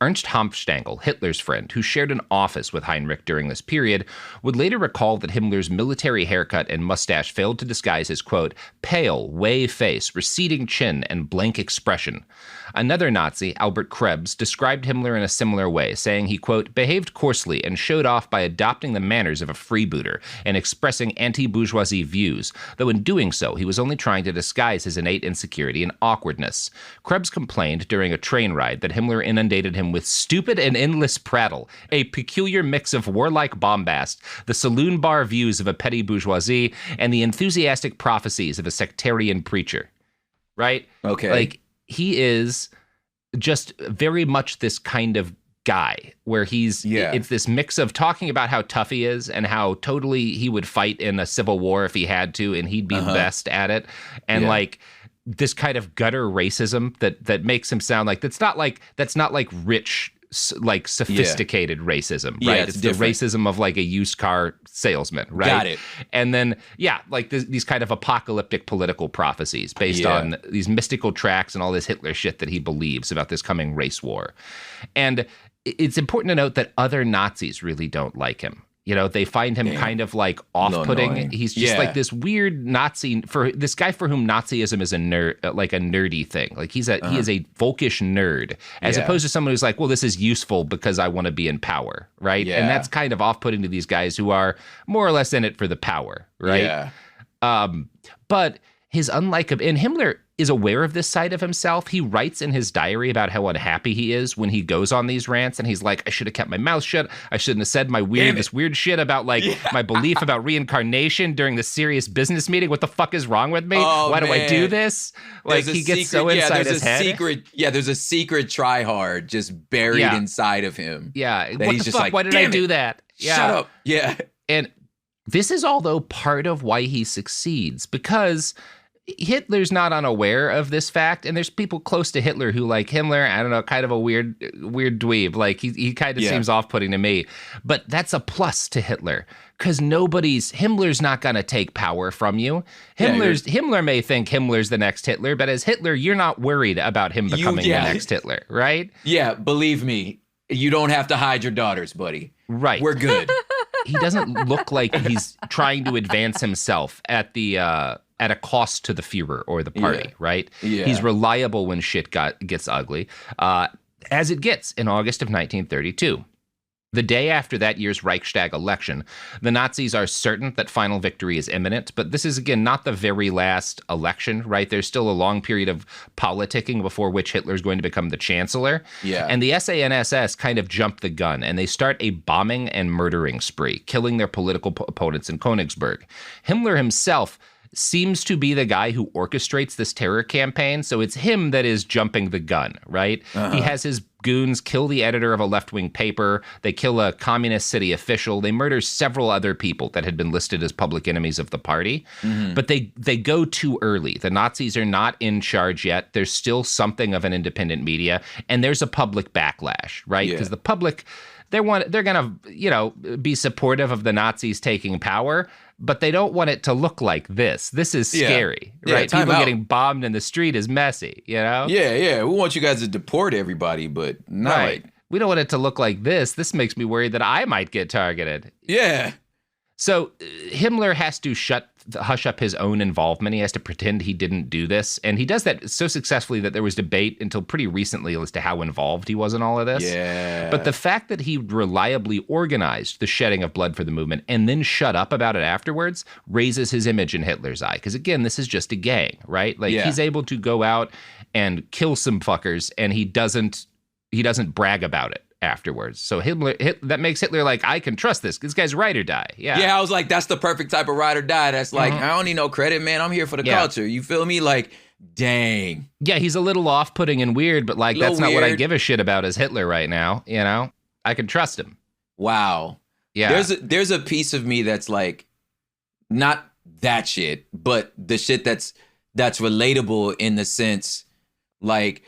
Ernst Hofstangl, Hitler's friend, who shared an office with Heinrich during this period, would later recall that Himmler's military haircut and mustache failed to disguise his, quote, pale, whey face, receding chin, and blank expression. Another Nazi, Albert Krebs, described Himmler in a similar way, saying he, quote, behaved coarsely and showed off by adopting the manners of a freebooter and expressing anti-bourgeoisie views, though in doing so, he was only trying to disguise his innate insecurity and awkwardness. Krebs complained during a train ride that Himmler inundated him with stupid and endless prattle, a peculiar mix of warlike bombast, the saloon bar views of a petty bourgeoisie, and the enthusiastic prophecies of a sectarian preacher. Right? Okay. Like, he is just very much this kind of guy where it's this mix of talking about how tough he is and how totally he would fight in a civil war if he had to, and he'd be best at it. And like this kind of gutter racism that makes him sound like that's not like rich, like sophisticated racism, right? Yeah, it's different. The racism of like a used car salesman, right? Got it. And then, like these kind of apocalyptic political prophecies based on these mystical tracts and all this Hitler shit that he believes about this coming race war. And it's important to note that other Nazis really don't like him. You know, they find him kind of like off-putting. He's just like this weird Nazi, for this guy for whom Nazism is a nerd, like a nerdy thing. Like he is a folkish nerd, as opposed to someone who's like, well, this is useful because I want to be in power, right? Yeah. And that's kind of off-putting to these guys who are more or less in it for the power, right? Yeah. But his unlikable, and Himmler is aware of this side of himself. He writes in his diary about how unhappy he is when he goes on these rants, and he's like, I should have kept my mouth shut. I shouldn't have said this weird shit about like my belief about reincarnation during the serious business meeting. What the fuck is wrong with me? Why do I do this? Like he gets so inside his head. There's a secret try-hard just buried inside of him. Yeah. That what he's the just fuck? like, Why did I do that? Yeah. Shut up. Yeah. And this is all, though, part of why he succeeds, because Hitler's not unaware of this fact, and there's people close to Hitler who like Himmler, I don't know, kind of a weird dweeb. Like he kind of seems off-putting to me. But that's a plus to Hitler, because Himmler's not going to take power from you. Himmler may think Himmler's the next Hitler, but as Hitler, you're not worried about him becoming the next Hitler, right? Yeah, believe me, you don't have to hide your daughters, buddy. Right. We're good. He doesn't look like he's trying to advance himself at a cost to the Führer or the party, right? Yeah. He's reliable when shit gets ugly, as it gets in August of 1932. The day after that year's Reichstag election, the Nazis are certain that final victory is imminent, but this is, again, not the very last election, right? There's still a long period of politicking before which Hitler's going to become the chancellor. Yeah. And the SA and SS kind of jump the gun, and they start a bombing and murdering spree, killing their political opponents in Königsberg. Himmler himself seems to be the guy who orchestrates this terror campaign, so it's him that is jumping the gun, right? He has his goons kill the editor of a left-wing paper, they kill a communist city official, they murder several other people that had been listed as public enemies of the party, but they go too early. The Nazis are not in charge yet. There's still something of an independent media, and there's a public backlash, right? Because the public, they're going to, be supportive of the Nazis taking power, but they don't want it to look like this. This is scary, right? People getting bombed in the street is messy, Yeah. We want you guys to deport everybody, but not like... We don't want it to look like this. This makes me worried that I might get targeted. Yeah. So Himmler has to shut hush up his own involvement. He has to pretend he didn't do this. And he does that so successfully that there was debate until pretty recently as to how involved he was in all of this. Yeah. But the fact that he reliably organized the shedding of blood for the movement and then shut up about it afterwards raises his image in Hitler's eye. Because again, this is just a gang, right? Like he's able to go out and kill some fuckers, and he doesn't brag about it afterwards. So that makes Hitler like, I can trust this. This guy's ride or die. Yeah. Yeah, I was like, that's the perfect type of ride or die. That's like, I don't need no credit, man. I'm here for the culture. You feel me? Like, dang. Yeah, he's a little off-putting and weird, but like, that's not what I give a shit about as Hitler right now. You know, I can trust him. Wow. Yeah. There's a piece of me that's like, not that shit, but the shit that's relatable in the sense, like,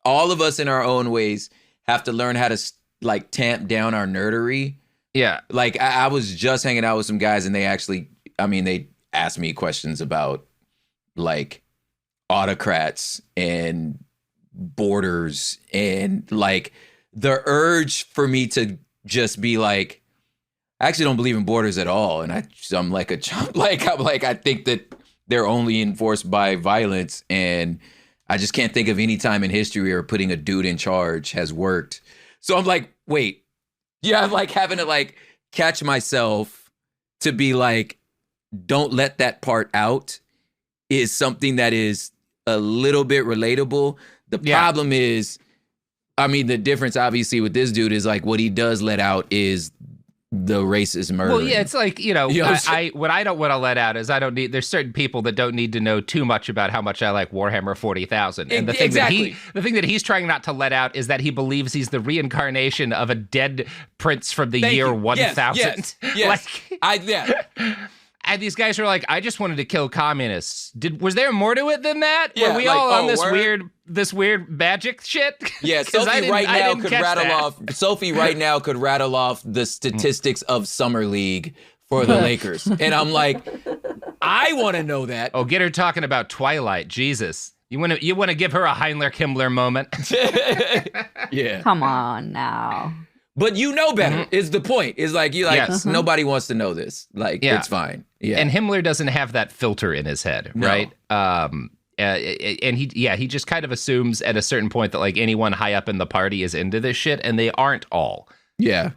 all of us in our own ways have to learn how to like tamp down our nerdery. Yeah. Like I was just hanging out with some guys and they asked me questions about like autocrats and borders and like the urge for me to just be like, I actually don't believe in borders at all. And I'm like a chump. I think that they're only enforced by violence, and I just can't think of any time in history where putting a dude in charge has worked. So I'm like, wait. Yeah, I'm like having to like catch myself to be like, don't let that part out is something that is a little bit relatable. The problem is, I mean, the difference obviously with this dude is like what he does let out is the racist murder. Well, yeah, it's like, what I don't want to let out is there's certain people that don't need to know too much about how much I like Warhammer 40,000. And the thing that he's trying not to let out is that he believes he's the reincarnation of a dead prince from the year 1000. Yes. And these guys were like, I just wanted to kill communists. Was there more to it than that? Yeah, were we all on this weird magic shit? Yeah, Sophie right now could rattle off the statistics of Summer League for the Lakers. And I'm like, I want to know that. Oh, get her talking about Twilight. Jesus. You want to give her a Heinrich Himmler moment? Yeah. Come on now. But you know better is the point. Is like, nobody wants to know this. Like, it's fine. Yeah. And Himmler doesn't have that filter in his head, right? And he just kind of assumes at a certain point that like anyone high up in the party is into this shit, and they aren't all. Yeah.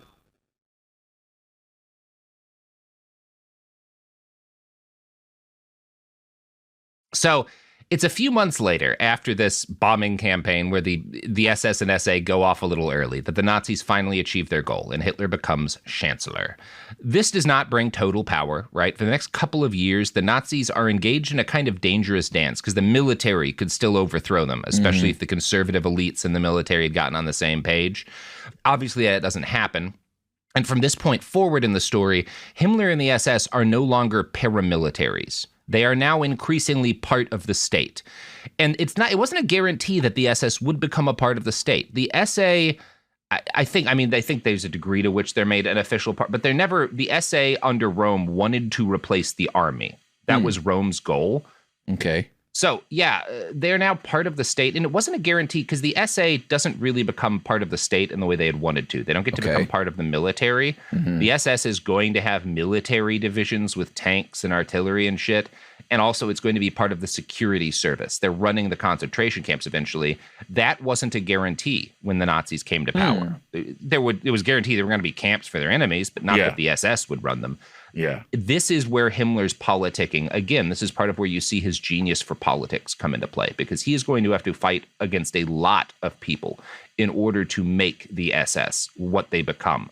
So it's a few months later, after this bombing campaign where the SS and SA go off a little early, that the Nazis finally achieve their goal, and Hitler becomes Chancellor. This does not bring total power, right? For the next couple of years, the Nazis are engaged in a kind of dangerous dance, because the military could still overthrow them, especially if the conservative elites in the military had gotten on the same page. Obviously, that doesn't happen. And from this point forward in the story, Himmler and the SS are no longer paramilitaries. They are now increasingly part of the state. And it wasn't a guarantee that the SS would become a part of the state. The SA, I think there's a degree to which they're made an official part, but the SA under Röhm wanted to replace the army. That was Röhm's goal. Okay. So, they're now part of the state, and it wasn't a guarantee because the SA doesn't really become part of the state in the way they had wanted to. They don't get to become part of the military. The SS is going to have military divisions with tanks and artillery and shit, and also it's going to be part of the security service. They're running the concentration camps eventually. That wasn't a guarantee when the Nazis came to power. It was guaranteed there were going to be camps for their enemies, but not that the SS would run them. Yeah. This is where Himmler's politicking, again, this is part of where you see his genius for politics come into play, because he is going to have to fight against a lot of people in order to make the SS what they become.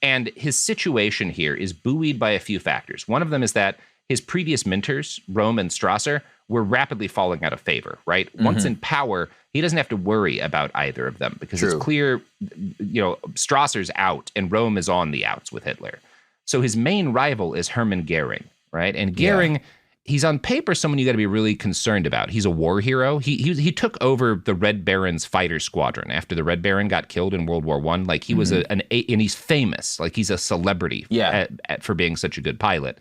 And his situation here is buoyed by a few factors. One of them is that his previous mentors, Röhm and Strasser, were rapidly falling out of favor, right? Once in power, he doesn't have to worry about either of them because it's clear, Strasser's out and Röhm is on the outs with Hitler. So his main rival is Hermann Goring, right? And Goring, he's on paper someone you got to be really concerned about. He's a war hero. He took over the Red Baron's fighter squadron after the Red Baron got killed in World War I. Like he was and he's famous. Like he's a celebrity for being such a good pilot.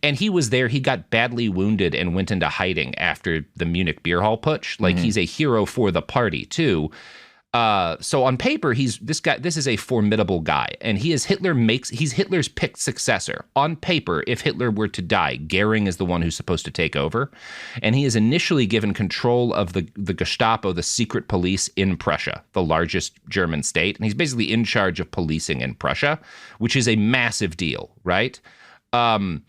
And he was there. He got badly wounded and went into hiding after the Munich beer hall putsch. Like he's a hero for the party too. So on paper, this is a formidable guy, and he's Hitler's picked successor. On paper, if Hitler were to die, Goering is the one who's supposed to take over, and he is initially given control of the Gestapo, the secret police in Prussia, the largest German state, and he's basically in charge of policing in Prussia, which is a massive deal, right? And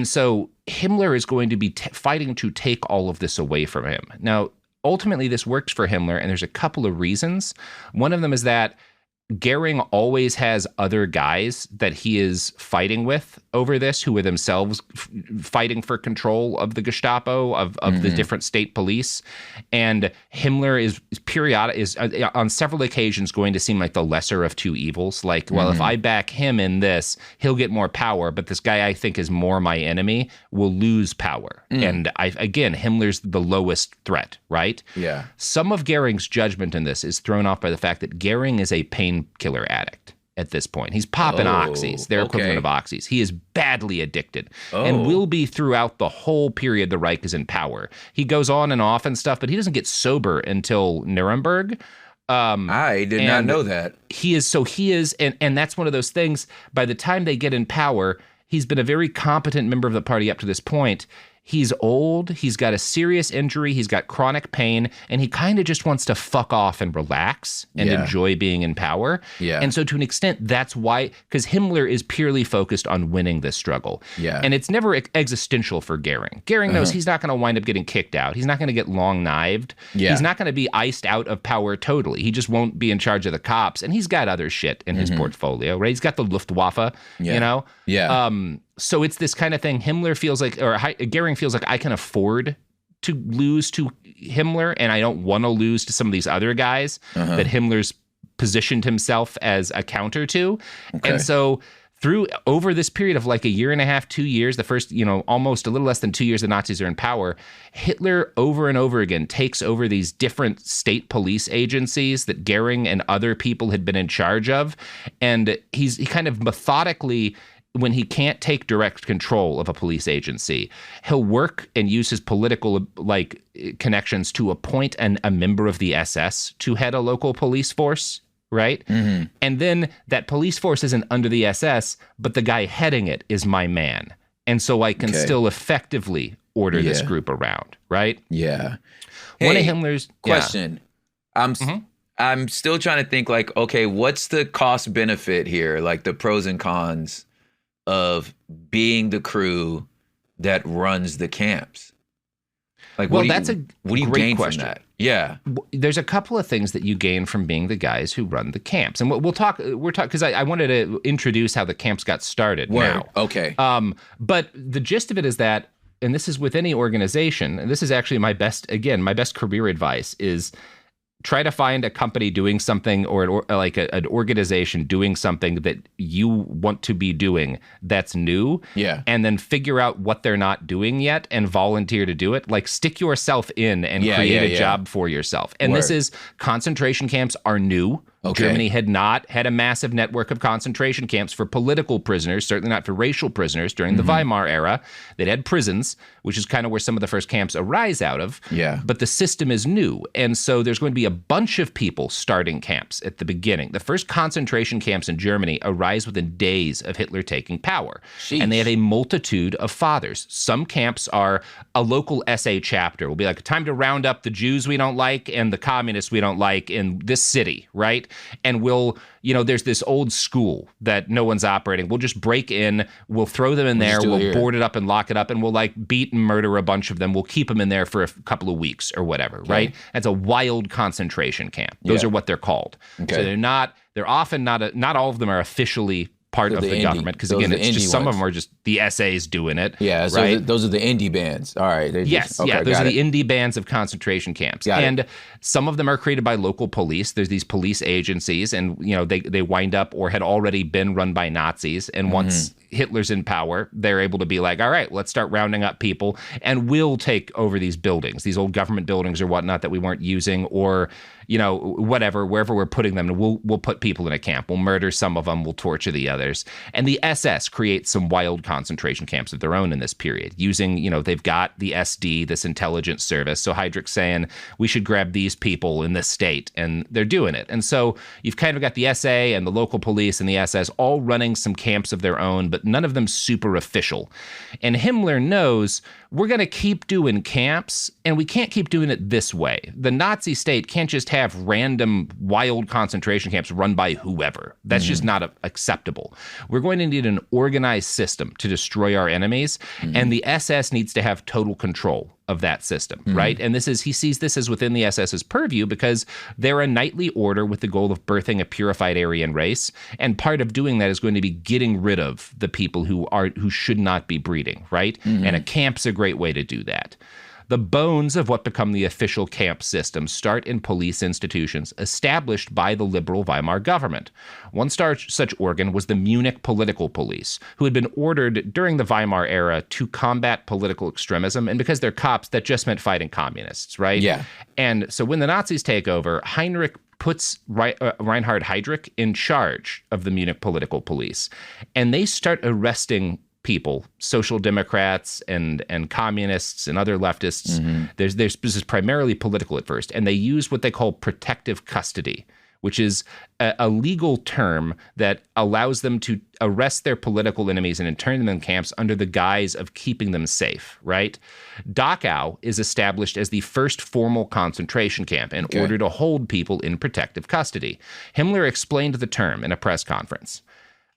so Himmler is going to be fighting to take all of this away from him. Now, ultimately, this works for Himmler, and there's a couple of reasons. One of them is that Goering always has other guys that he is fighting with over this, who are themselves fighting for control of the Gestapo, of the different state police. And Himmler is on several occasions going to seem like the lesser of two evils. Like, well, if I back him in this, he'll get more power, but this guy I think is more my enemy will lose power. And again, Himmler's the lowest threat, right? Yeah. Some of Goering's judgment in this is thrown off by the fact that Goering is a painkiller addict at this point. He's popping oxys, their equivalent of oxys. He is badly addicted and will be throughout the whole period the Reich is in power. He goes on and off and stuff, but he doesn't get sober until Nuremberg. I did not know that. He is, and that's one of those things, by the time they get in power, he's been a very competent member of the party up to this point. He's old, he's got a serious injury, he's got chronic pain, and he kind of just wants to fuck off and relax and enjoy being in power. Yeah. And so to an extent, that's why, because Himmler is purely focused on winning this struggle. Yeah. And it's never existential for Goering. Goering knows he's not going to wind up getting kicked out. He's not going to get long-knived. Yeah. He's not going to be iced out of power totally. He just won't be in charge of the cops. And he's got other shit in his portfolio, right? He's got the Luftwaffe, you know? Yeah. So it's this kind of thing. Himmler feels like, or Goering feels like, I can afford to lose to Himmler, and I don't want to lose to some of these other guys that Himmler's positioned himself as a counter to. Okay. And so over this period of like a year and a half, 2 years, the first, almost a little less than 2 years the Nazis are in power, Hitler over and over again takes over these different state police agencies that Goering and other people had been in charge of. And he kind of methodically, when he can't take direct control of a police agency, he'll work and use his political connections to appoint a member of the SS to head a local police force, right? And then that police force isn't under the SS, but the guy heading it is my man. And so I can still effectively order this group around, right? Yeah. One of Himmler's question. I'm still trying to think okay, what's the cost benefit here? Like the pros and cons of being the crew that runs the camps? What do you gain question from that? Yeah. There's a couple of things that you gain from being the guys who run the camps. And we're talking, because I wanted to introduce how the camps got started now. Okay. But the gist of it is that, and this is with any organization, and this is actually my best career advice, is try to find a company doing something or an organization doing something that you want to be doing that's new. Yeah. And then figure out what they're not doing yet and volunteer to do it. Like stick yourself in and create a job for yourself. And this is concentration camps are new. Okay. Germany had not had a massive network of concentration camps for political prisoners, certainly not for racial prisoners during the Weimar era. They'd had prisons, which is kind of where some of the first camps arise out of. Yeah. But the system is new. And so there's going to be a bunch of people starting camps at the beginning. The first concentration camps in Germany arise within days of Hitler taking power. Sheesh. And they have a multitude of fathers. Some camps are a local SA chapter. Will be like, time to round up the Jews we don't like and the communists we don't like in this city, right? And we'll, there's this old school that no one's operating. We'll just break in, we'll throw them in there, we'll board it up and lock it up, and we'll beat and murder a bunch of them. We'll keep them in there for a couple of weeks or whatever, right? That's a wild concentration camp. Those are what they're called. Okay. So they're often not all of them are officially part of the government, because again, it's just some of them are just the SAs doing it. Yeah, so right? Those are the indie bands. All right. Those are the indie bands of concentration camps. And some of them are created by local police. There's these police agencies, and they wind up or had already been run by Nazis. And once Hitler's in power, they're able to be like, all right, let's start rounding up people, and we'll take over these buildings, these old government buildings or whatnot that we weren't using, or whatever, wherever we're putting them, we'll put people in a camp. We'll murder some of them. We'll torture the others. others. And the SS creates some wild concentration camps of their own in this period, using, they've got the SD, this intelligence service. So Heydrich's saying, we should grab these people in this state, and they're doing it. And so you've kind of got the SA and the local police and the SS all running some camps of their own, but none of them super official. And Himmler knows we're going to keep doing camps, and we can't keep doing it this way. The Nazi state can't just have random wild concentration camps run by whoever. That's just not acceptable. We're going to need an organized system to destroy our enemies, and the SS needs to have total control of that system, right? And he sees this as within the SS's purview because they're a knightly order with the goal of birthing a purified Aryan race, and part of doing that is going to be getting rid of the people who should not be breeding, right? And a camp's a great way to do that. The bones of what become the official camp system start in police institutions established by the liberal Weimar government. One such organ was the Munich Political Police, who had been ordered during the Weimar era to combat political extremism, and because they're cops, that just meant fighting communists, right? Yeah. And so when the Nazis take over, Heinrich puts Reinhard Heydrich in charge of the Munich Political Police, and they start arresting people, social democrats and communists and other leftists. This is primarily political at first, and they use what they call protective custody, which is a legal term that allows them to arrest their political enemies and intern them in camps under the guise of keeping them safe, right? Dachau is established as the first formal concentration camp in order to hold people in protective custody. Himmler explained the term in a press conference.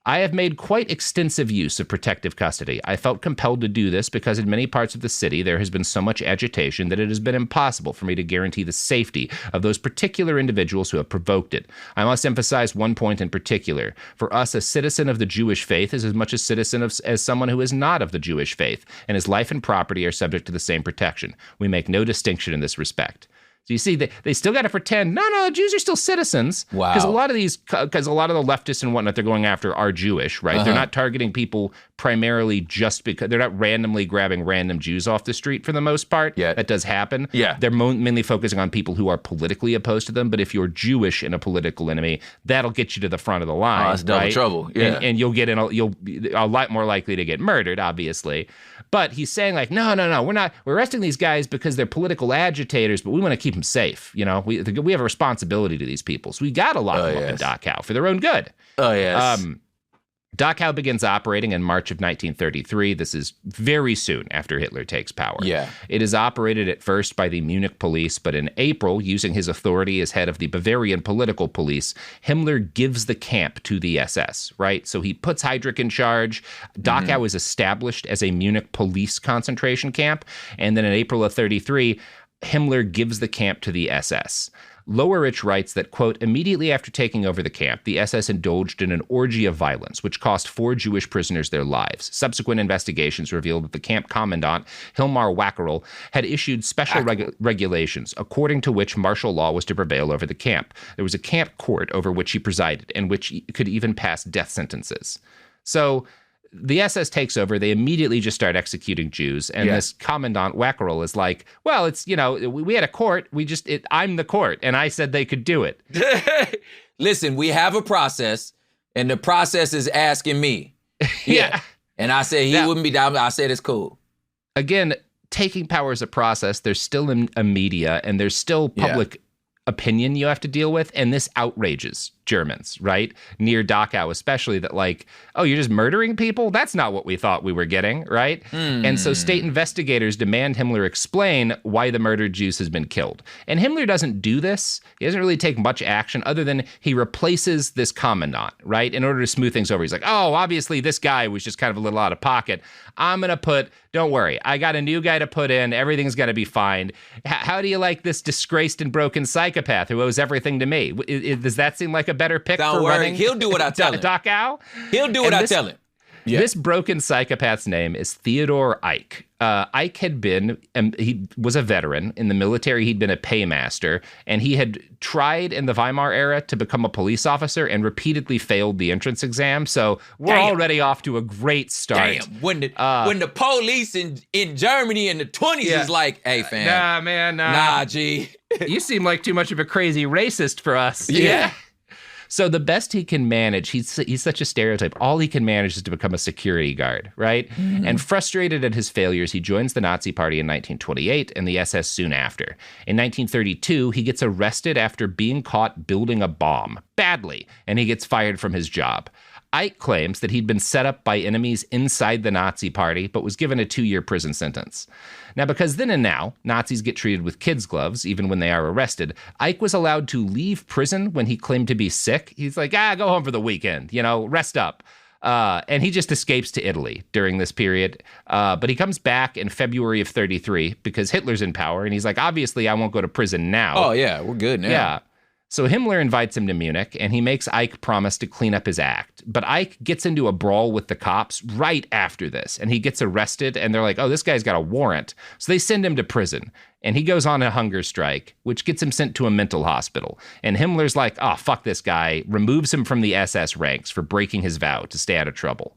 I have made quite extensive use of protective custody. I felt compelled to do this because in many parts of the city there has been so much agitation that it has been impossible for me to guarantee the safety of those particular individuals who have provoked it. I must emphasize one point in particular. For us, a citizen of the Jewish faith is as much a citizen as someone who is not of the Jewish faith, and his life and property are subject to the same protection. We make no distinction in this respect. So you see, they still got to pretend, no, Jews are still citizens. Wow. Because a lot of the leftists and whatnot they're going after are Jewish, right? They're not targeting people primarily just because they're not randomly grabbing random Jews off the street for the most part. Yeah. That does happen. Yeah. They're mainly focusing on people who are politically opposed to them. But if you're Jewish and a political enemy, that'll get you to the front of the line. Oh, that's double trouble. Yeah. And you'll be a lot more likely to get murdered, obviously. But he's saying like, no, we're arresting these guys because they're political agitators, but we want to keep them safe. We have a responsibility to these people. So we got to lock them up in Dachau for their own good. Oh, yes. Dachau begins operating in March of 1933. This is very soon after Hitler takes power. Yeah. It is operated at first by the Munich police, but in April, using his authority as head of the Bavarian political police, Himmler gives the camp to the SS, right? So he puts Heydrich in charge. Dachau is established as a Munich police concentration camp. And then in April of 33, Himmler gives the camp to the SS. Lowerich writes that, quote, immediately after taking over the camp, the SS indulged in an orgy of violence, which cost 4 Jewish prisoners their lives. Subsequent investigations revealed that the camp commandant, Hilmar Wackerl, had issued special regulations, according to which martial law was to prevail over the camp. There was a camp court over which he presided, and which could even pass death sentences. So the SS takes over. They immediately just start executing Jews. And this commandant Wackerl is like, well, it's, we had a court. I'm the court. And I said they could do it. Listen, we have a process, and the process is asking me. Yeah. And I said he wouldn't be down. I said it's cool. Again, taking power is a process. There's still a media, and there's still public opinion you have to deal with. And this outrages Germans, right? Near Dachau, especially, that like, oh, you're just murdering people? That's not what we thought we were getting, right? And so state investigators demand Himmler explain why the murdered Jews has been killed. And Himmler doesn't do this. He doesn't really take much action other than he replaces this commandant, right? In order to smooth things over. He's like, oh, obviously this guy was just kind of a little out of pocket. I'm going to don't worry, I got a new guy to put in. Everything's going to be fine. How do you like this disgraced and broken psychopath who owes everything to me? Does that seem like a better pick for running? He'll do what I tell him. Dachau? He'll do what I tell him. Yeah. This broken psychopath's name is Theodor Eicke. Eicke had been, he was a veteran in the military. He'd been a paymaster, and he had tried in the Weimar era to become a police officer and repeatedly failed the entrance exam. So we're already off to a great start. Damn, when the police in Germany in the 20s is like, hey, fam. Nah, man, Nah, G. You seem like too much of a crazy racist for us. Yeah. So the best he can manage, he's such a stereotype. All he can manage is to become a security guard, right? Mm-hmm. And frustrated at his failures, he joins the Nazi Party in 1928 and the SS soon after. In 1932, he gets arrested after being caught building a bomb, badly, and he gets fired from his job. Ike claims that he'd been set up by enemies inside the Nazi Party, but was given a 2-year prison sentence. Now, because then and now, Nazis get treated with kids' gloves, even when they are arrested, Ike was allowed to leave prison when he claimed to be sick. He's like, go home for the weekend, rest up. And he just escapes to Italy during this period. But he comes back in February of 1933 because Hitler's in power, and he's like, obviously, I won't go to prison now. Oh, yeah, we're good now. Yeah. So Himmler invites him to Munich, and he makes Ike promise to clean up his act. But Ike gets into a brawl with the cops right after this, and he gets arrested, and they're like, oh, this guy's got a warrant. So they send him to prison, and he goes on a hunger strike, which gets him sent to a mental hospital. And Himmler's like, oh, fuck this guy, removes him from the SS ranks for breaking his vow to stay out of trouble.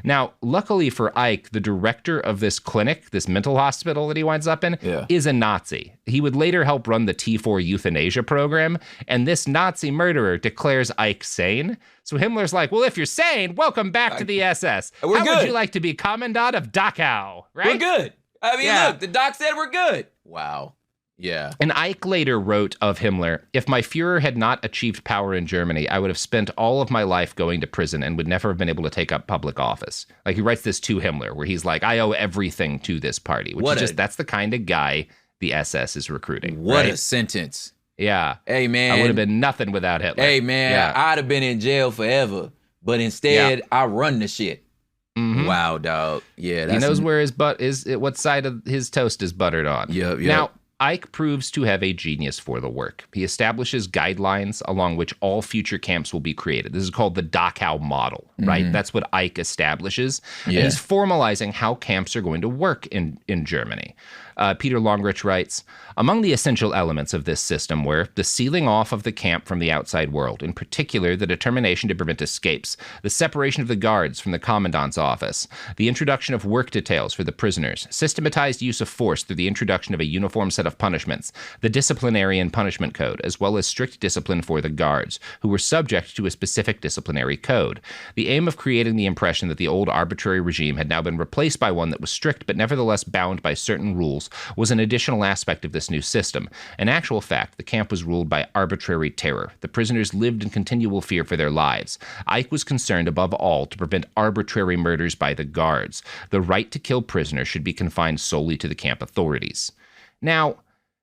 Now, luckily for Ike, the director of this clinic, this mental hospital that he winds up in, is a Nazi. He would later help run the T4 euthanasia program, and this Nazi murderer declares Ike sane. So Himmler's like, well, if you're sane, welcome back to the SS. How would you like to be commandant of Dachau, right? We're good. I mean, look, the doc said we're good. Wow. Yeah. And Ike later wrote of Himmler, if my Fuhrer had not achieved power in Germany, I would have spent all of my life going to prison and would never have been able to take up public office. Like, he writes this to Himmler, where he's like, I owe everything to this party, which that's the kind of guy the SS is recruiting. What a sentence. Yeah. Hey, man. I would have been nothing without Hitler. Hey, man, I'd have been in jail forever, but instead I run the shit. Mm-hmm. Wow, dog. Yeah. He knows where his butt is, what side of his toast is buttered on. Yep. Now, Ike proves to have a genius for the work. He establishes guidelines along which all future camps will be created. This is called the Dachau model, right? Mm-hmm. That's what Ike establishes. Yeah. And he's formalizing how camps are going to work in Germany. Peter Longrich writes, among the essential elements of this system were the sealing off of the camp from the outside world, in particular the determination to prevent escapes, the separation of the guards from the commandant's office, the introduction of work details for the prisoners, systematized use of force through the introduction of a uniform set of punishments, the disciplinary and punishment code, as well as strict discipline for the guards, who were subject to a specific disciplinary code. The aim of creating the impression that the old arbitrary regime had now been replaced by one that was strict but nevertheless bound by certain rules was an additional aspect of this new system. In actual fact, the camp was ruled by arbitrary terror. The prisoners lived in continual fear for their lives. Ike was concerned above all to prevent arbitrary murders by the guards. The right to kill prisoners should be confined solely to the camp authorities. Now,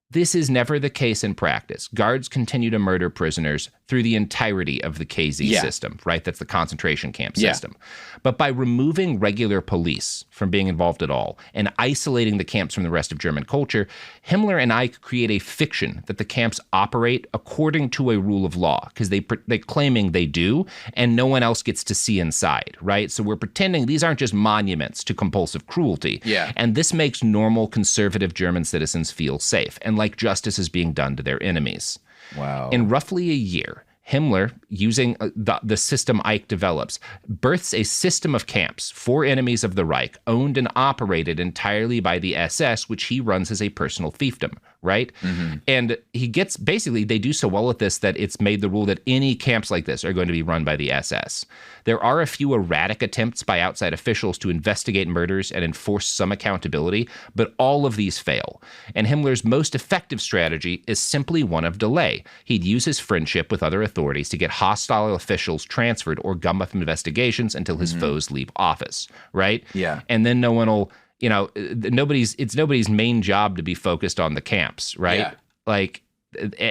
this is never the case in practice. Guards continue to murder prisoners through the entirety of the KZ system, right? That's the concentration camp system. But by removing regular police from being involved at all and isolating the camps from the rest of German culture, Himmler and Ike create a fiction that the camps operate according to a rule of law, because they're claiming they do, and no one else gets to see inside, right? So we're pretending these aren't just monuments to compulsive cruelty. Yeah. And this makes normal conservative German citizens feel safe and like justice is being done to their enemies. Wow. In roughly a year, Himmler, using the system Ike develops, births a system of camps for enemies of the Reich, owned and operated entirely by the SS, which he runs as a personal fiefdom, right? Mm-hmm. And he gets, basically, they do so well at this that it's made the rule that any camps like this are going to be run by the SS. There are a few erratic attempts by outside officials to investigate murders and enforce some accountability, but all of these fail. And Himmler's most effective strategy is simply one of delay. He'd use his friendship with other authorities to get hostile officials transferred or gum up investigations until his foes leave office, right? Yeah. And then no one will, it's nobody's main job to be focused on the camps, right? Yeah. Like,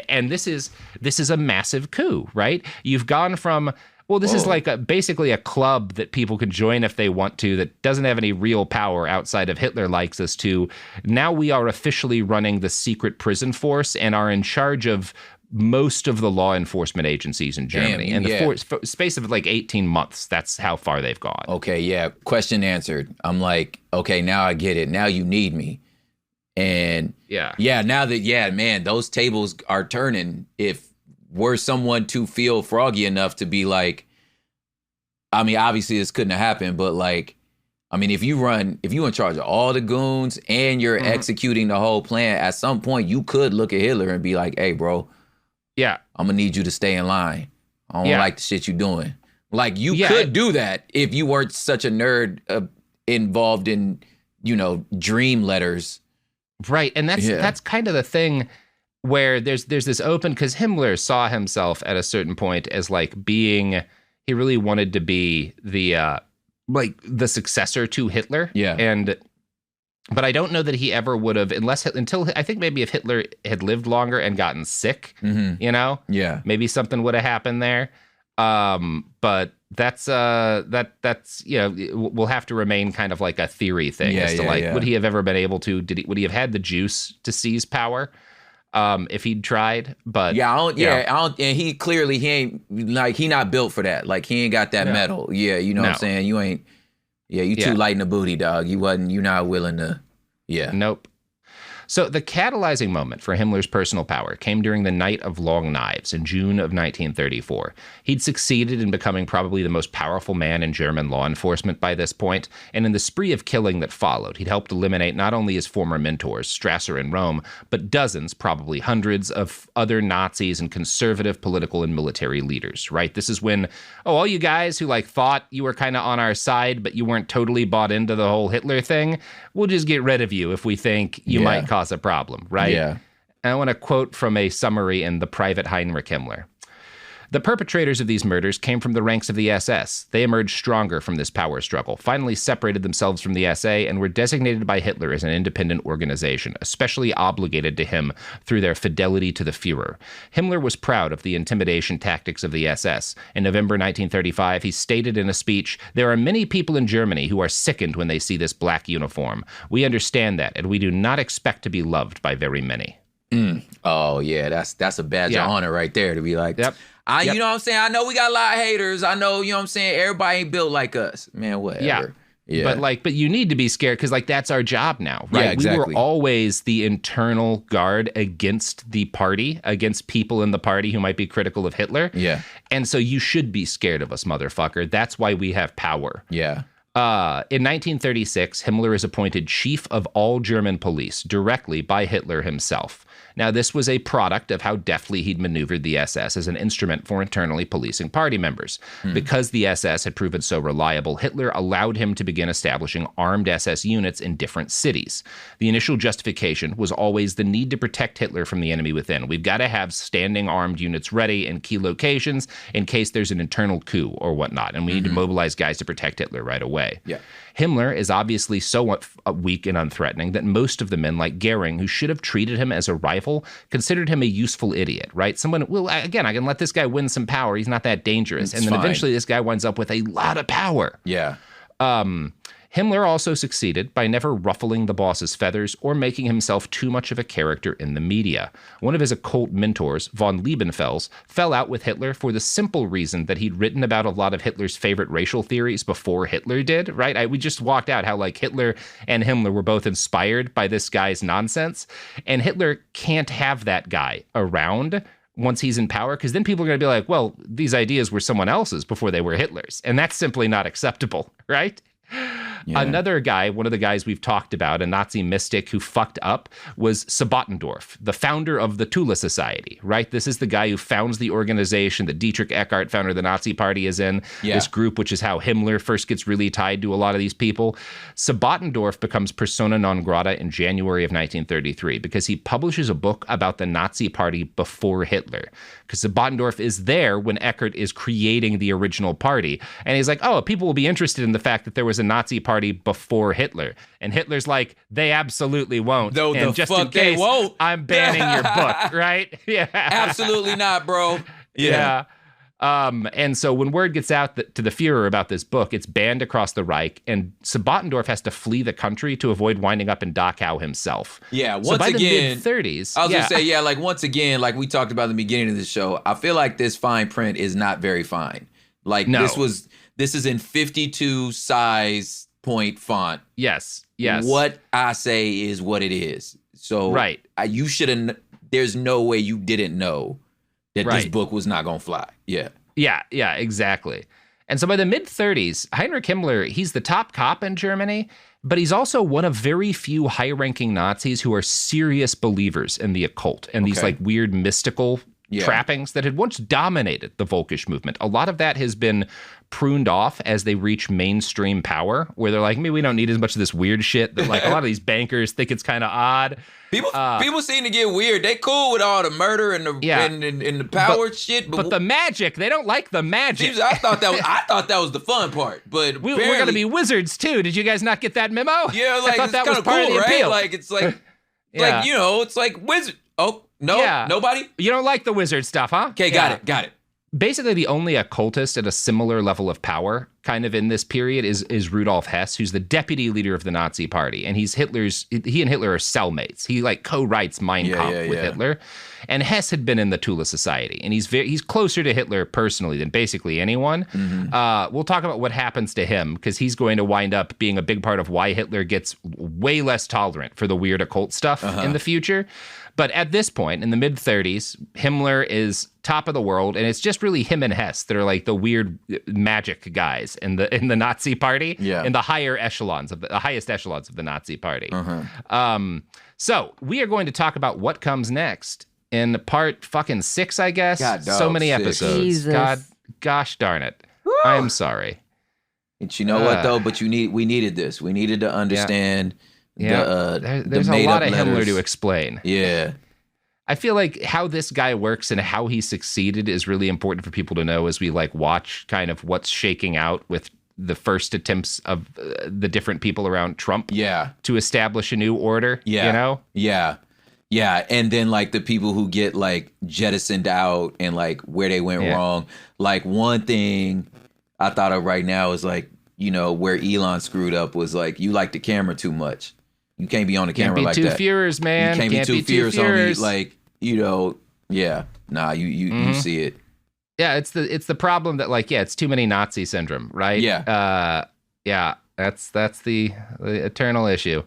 and this is a massive coup, right? You've gone from, well, this is like basically a club that people can join if they want to, that doesn't have any real power outside of Hitler likes us to. Now we are officially running the secret prison force and are in charge of most of the law enforcement agencies in Germany. In the space of like 18 months, that's how far they've gone. Okay, yeah. Question answered. I'm like, okay, now I get it. Now you need me. And now that, man, those tables are turning. If we're someone to feel froggy enough to be like, I mean, obviously this couldn't have happened, but like, I mean, if you in charge of all the goons and you're executing the whole plan, at some point you could look at Hitler and be like, hey, bro, I'm gonna need you to stay in line. I don't like the shit you doing. Like, you could do that if you weren't such a nerd involved in, dream letters. Right. And that's kind of the thing where there's this open, because Himmler saw himself at a certain point as like being, he really wanted to be the successor to Hitler. Yeah. But I don't know that he ever would have, until I think maybe if Hitler had lived longer and gotten sick, Yeah. maybe something would have happened there. But that's we'll have to remain kind of like a theory thing would he have ever been able to, would he have had the juice to seize power if he'd tried? But and he clearly, he ain't, like, he not built for that. Like, he ain't got that metal. Yeah, you know what I'm saying? You ain't, you too light in the booty, dog. You're not willing to, Nope. So the catalyzing moment for Himmler's personal power came during the Night of Long Knives in June of 1934. He'd succeeded in becoming probably the most powerful man in German law enforcement by this point, and in the spree of killing that followed, he'd helped eliminate not only his former mentors, Strasser and Röhm, but dozens, probably hundreds, of other Nazis and conservative political and military leaders, right? This is when, all you guys who thought you were kind of on our side, but you weren't totally bought into the whole Hitler thing, we'll just get rid of you if we think you might cause a problem, right? Yeah. And I want to quote from a summary in The Private Heinrich Himmler. The perpetrators of these murders came from the ranks of the SS. They emerged stronger from this power struggle, finally separated themselves from the SA, and were designated by Hitler as an independent organization, especially obligated to him through their fidelity to the Führer. Himmler was proud of the intimidation tactics of the SS. In November 1935, he stated in a speech, "There are many people in Germany who are sickened when they see this black uniform. We understand that, and we do not expect to be loved by very many." Oh, yeah, that's a badge of honor right there, to be like, Yep. You know what I'm saying? I know we got a lot of haters. I know, you know what I'm saying? Everybody ain't built like us. Man, whatever. Yeah. But you need to be scared, because that's our job now, right? Yeah, exactly. We were always the internal guard against the party, against people in the party who might be critical of Hitler. Yeah. And so you should be scared of us, motherfucker. That's why we have power. Yeah. In 1936, Himmler is appointed chief of all German police directly by Hitler himself. Now, this was a product of how deftly he'd maneuvered the SS as an instrument for internally policing party members. Because the SS had proven so reliable, Hitler allowed him to begin establishing armed SS units in different cities. The initial justification was always the need to protect Hitler from the enemy within. We've got to have standing armed units ready in key locations in case there's an internal coup or whatnot, and we need to mobilize guys to protect Hitler right away. Yeah. Himmler is obviously so weak and unthreatening that most of the men like Goring, who should have treated him as a rival, considered him a useful idiot, right? Someone, I can let this guy win some power. He's not that dangerous. And then eventually this guy winds up with a lot of power. Yeah. Himmler also succeeded by never ruffling the boss's feathers or making himself too much of a character in the media. One of his occult mentors, von Liebenfels, fell out with Hitler for the simple reason that he'd written about a lot of Hitler's favorite racial theories before Hitler did, right? We just walked out how Hitler and Himmler were both inspired by this guy's nonsense, and Hitler can't have that guy around once he's in power, because then people are going to be like, well, these ideas were someone else's before they were Hitler's, and that's simply not acceptable, right? Yeah. Another guy, one of the guys we've talked about, a Nazi mystic who fucked up, was Sabotendorf, the founder of the Tula Society, right? This is the guy who founds the organization that Dietrich Eckart, founder of the Nazi Party, is in. Yeah. This group, which is how Himmler first gets really tied to a lot of these people. Sabotendorf becomes persona non grata in January of 1933 because he publishes a book about the Nazi Party before Hitler. Because Sabotendorf is there when Eckart is creating the original party. And he's like, oh, people will be interested in the fact that there was a Nazi party before Hitler. And Hitler's like, they absolutely won't. No, and the just fuck in case, they won't. I'm banning your book, right? Yeah. Absolutely not, bro. Yeah. And so when word gets out to the Führer about this book, it's banned across the Reich, and Sabotendorf has to flee the country to avoid winding up in Dachau himself. Yeah, once again, the mid-30s. I was going to say, once again, like we talked about in the beginning of the show, I feel like this fine print is not very fine. This is in 52 size point font. Yes. What I say is what it is. So right. You should have, there's no way you didn't know that this book was not going to fly. Yeah, exactly. And so by the mid-30s, Heinrich Himmler, he's the top cop in Germany, but he's also one of very few high-ranking Nazis who are serious believers in the occult and these weird mystical trappings that had once dominated the Volkisch movement. A lot of that has been pruned off as they reach mainstream power, where they're like, maybe we don't need as much of this weird shit that like a lot of these bankers think it's kind of odd. People seem to get weird. They cool with all the murder and the power shit, but the magic, they don't like the magic. I thought that was the fun part. But we're gonna be wizards too. Did you guys not get that memo? Yeah, like I thought it's that was kind of part cool, of the appeal. right? Like it's like, like it's like wizard. Oh no, nobody. You don't like the wizard stuff, huh? Okay, got it. Basically, the only occultist at a similar level of power, kind of in this period, is Rudolf Hess, who's the deputy leader of the Nazi Party, and he and Hitler are cellmates. He like co-writes Mein Kampf with Hitler, and Hess had been in the Tula Society, and he's closer to Hitler personally than basically anyone. Mm-hmm. We'll talk about what happens to him because he's going to wind up being a big part of why Hitler gets way less tolerant for the weird occult stuff in the future. But at this point, in the mid-30s, Himmler is top of the world, and it's just really him and Hess that are like the weird magic guys in the Nazi Party, in the highest echelons of the Nazi Party. So we are going to talk about what comes next in part fucking 6, I guess. God, so many episodes. Jesus. Gosh darn it. Woo! I am sorry. And you know what though? But we needed this. We needed to understand. There's a lot of Himmler to explain. Yeah. I feel like how this guy works and how he succeeded is really important for people to know as we like watch kind of what's shaking out with the first attempts of the different people around Trump to establish a new order, you know? Yeah. And then like the people who get like jettisoned out and like where they went wrong. Like one thing I thought of right now is like, you know, where Elon screwed up was like, you like the camera too much. You can't be on the camera like that. Can't be too Führers, man. You can't be too Führers on me. Like, you know, you see it. Yeah, it's the problem that like, it's too many Nazi syndrome, right? That's the eternal issue.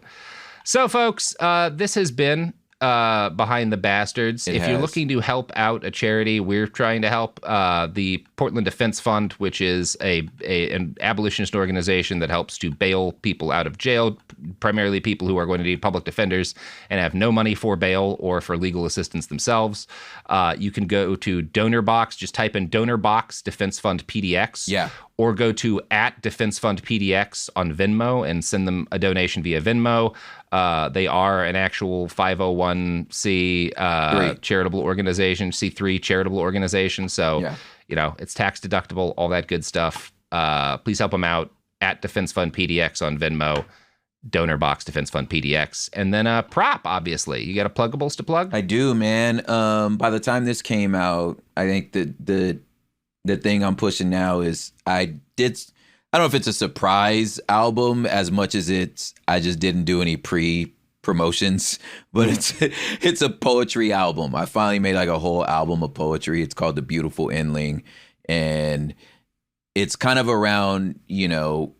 So, folks, this has been Behind the Bastards. If you're looking to help out a charity, we're trying to help the Portland Defense Fund, which is an abolitionist organization that helps to bail people out of jail, primarily people who are going to need public defenders and have no money for bail or for legal assistance themselves. You can go to DonorBox, just type in DonorBox Defense Fund PDX. Or go to @DefenseFundPDX on Venmo and send them a donation via Venmo. They are an actual 501c charitable organization, C3 charitable organization. So, you know, it's tax deductible, all that good stuff. Please help them out @DefenseFundPDX on Venmo. DonorBox Defense Fund PDX. And then Prop, obviously. You got a pluggables to plug? I do, man. By the time this came out, I think the thing I'm pushing now is I don't know if it's a surprise album as much as I just didn't do any pre-promotions, but it's a poetry album. I finally made like a whole album of poetry. It's called The Beautiful Endling, and it's kind of around, you know,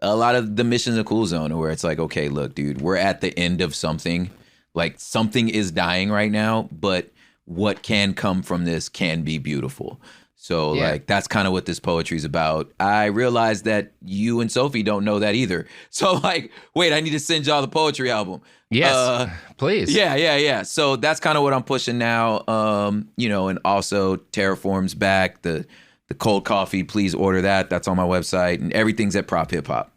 a lot of the Mission to Cool Zone where it's like, okay, look, dude, we're at the end of something. Like something is dying right now, but what can come from this can be beautiful. So like that's kind of what this poetry is about. I realized that you and Sophie don't know that either. So like, wait, I need to send y'all the poetry album. Yes, please. Yeah. So that's kind of what I'm pushing now. You know, and also Terraform's back. The cold coffee, please order that. That's on my website, and everything's at Prop Hip Hop.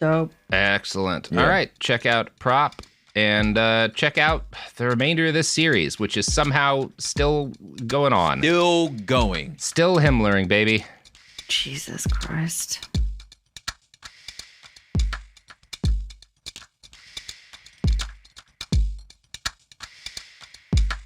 Dope. Excellent. All right, check out Prop. And check out the remainder of this series, which is somehow still going on. Still going. Still Himmlering, baby. Jesus Christ.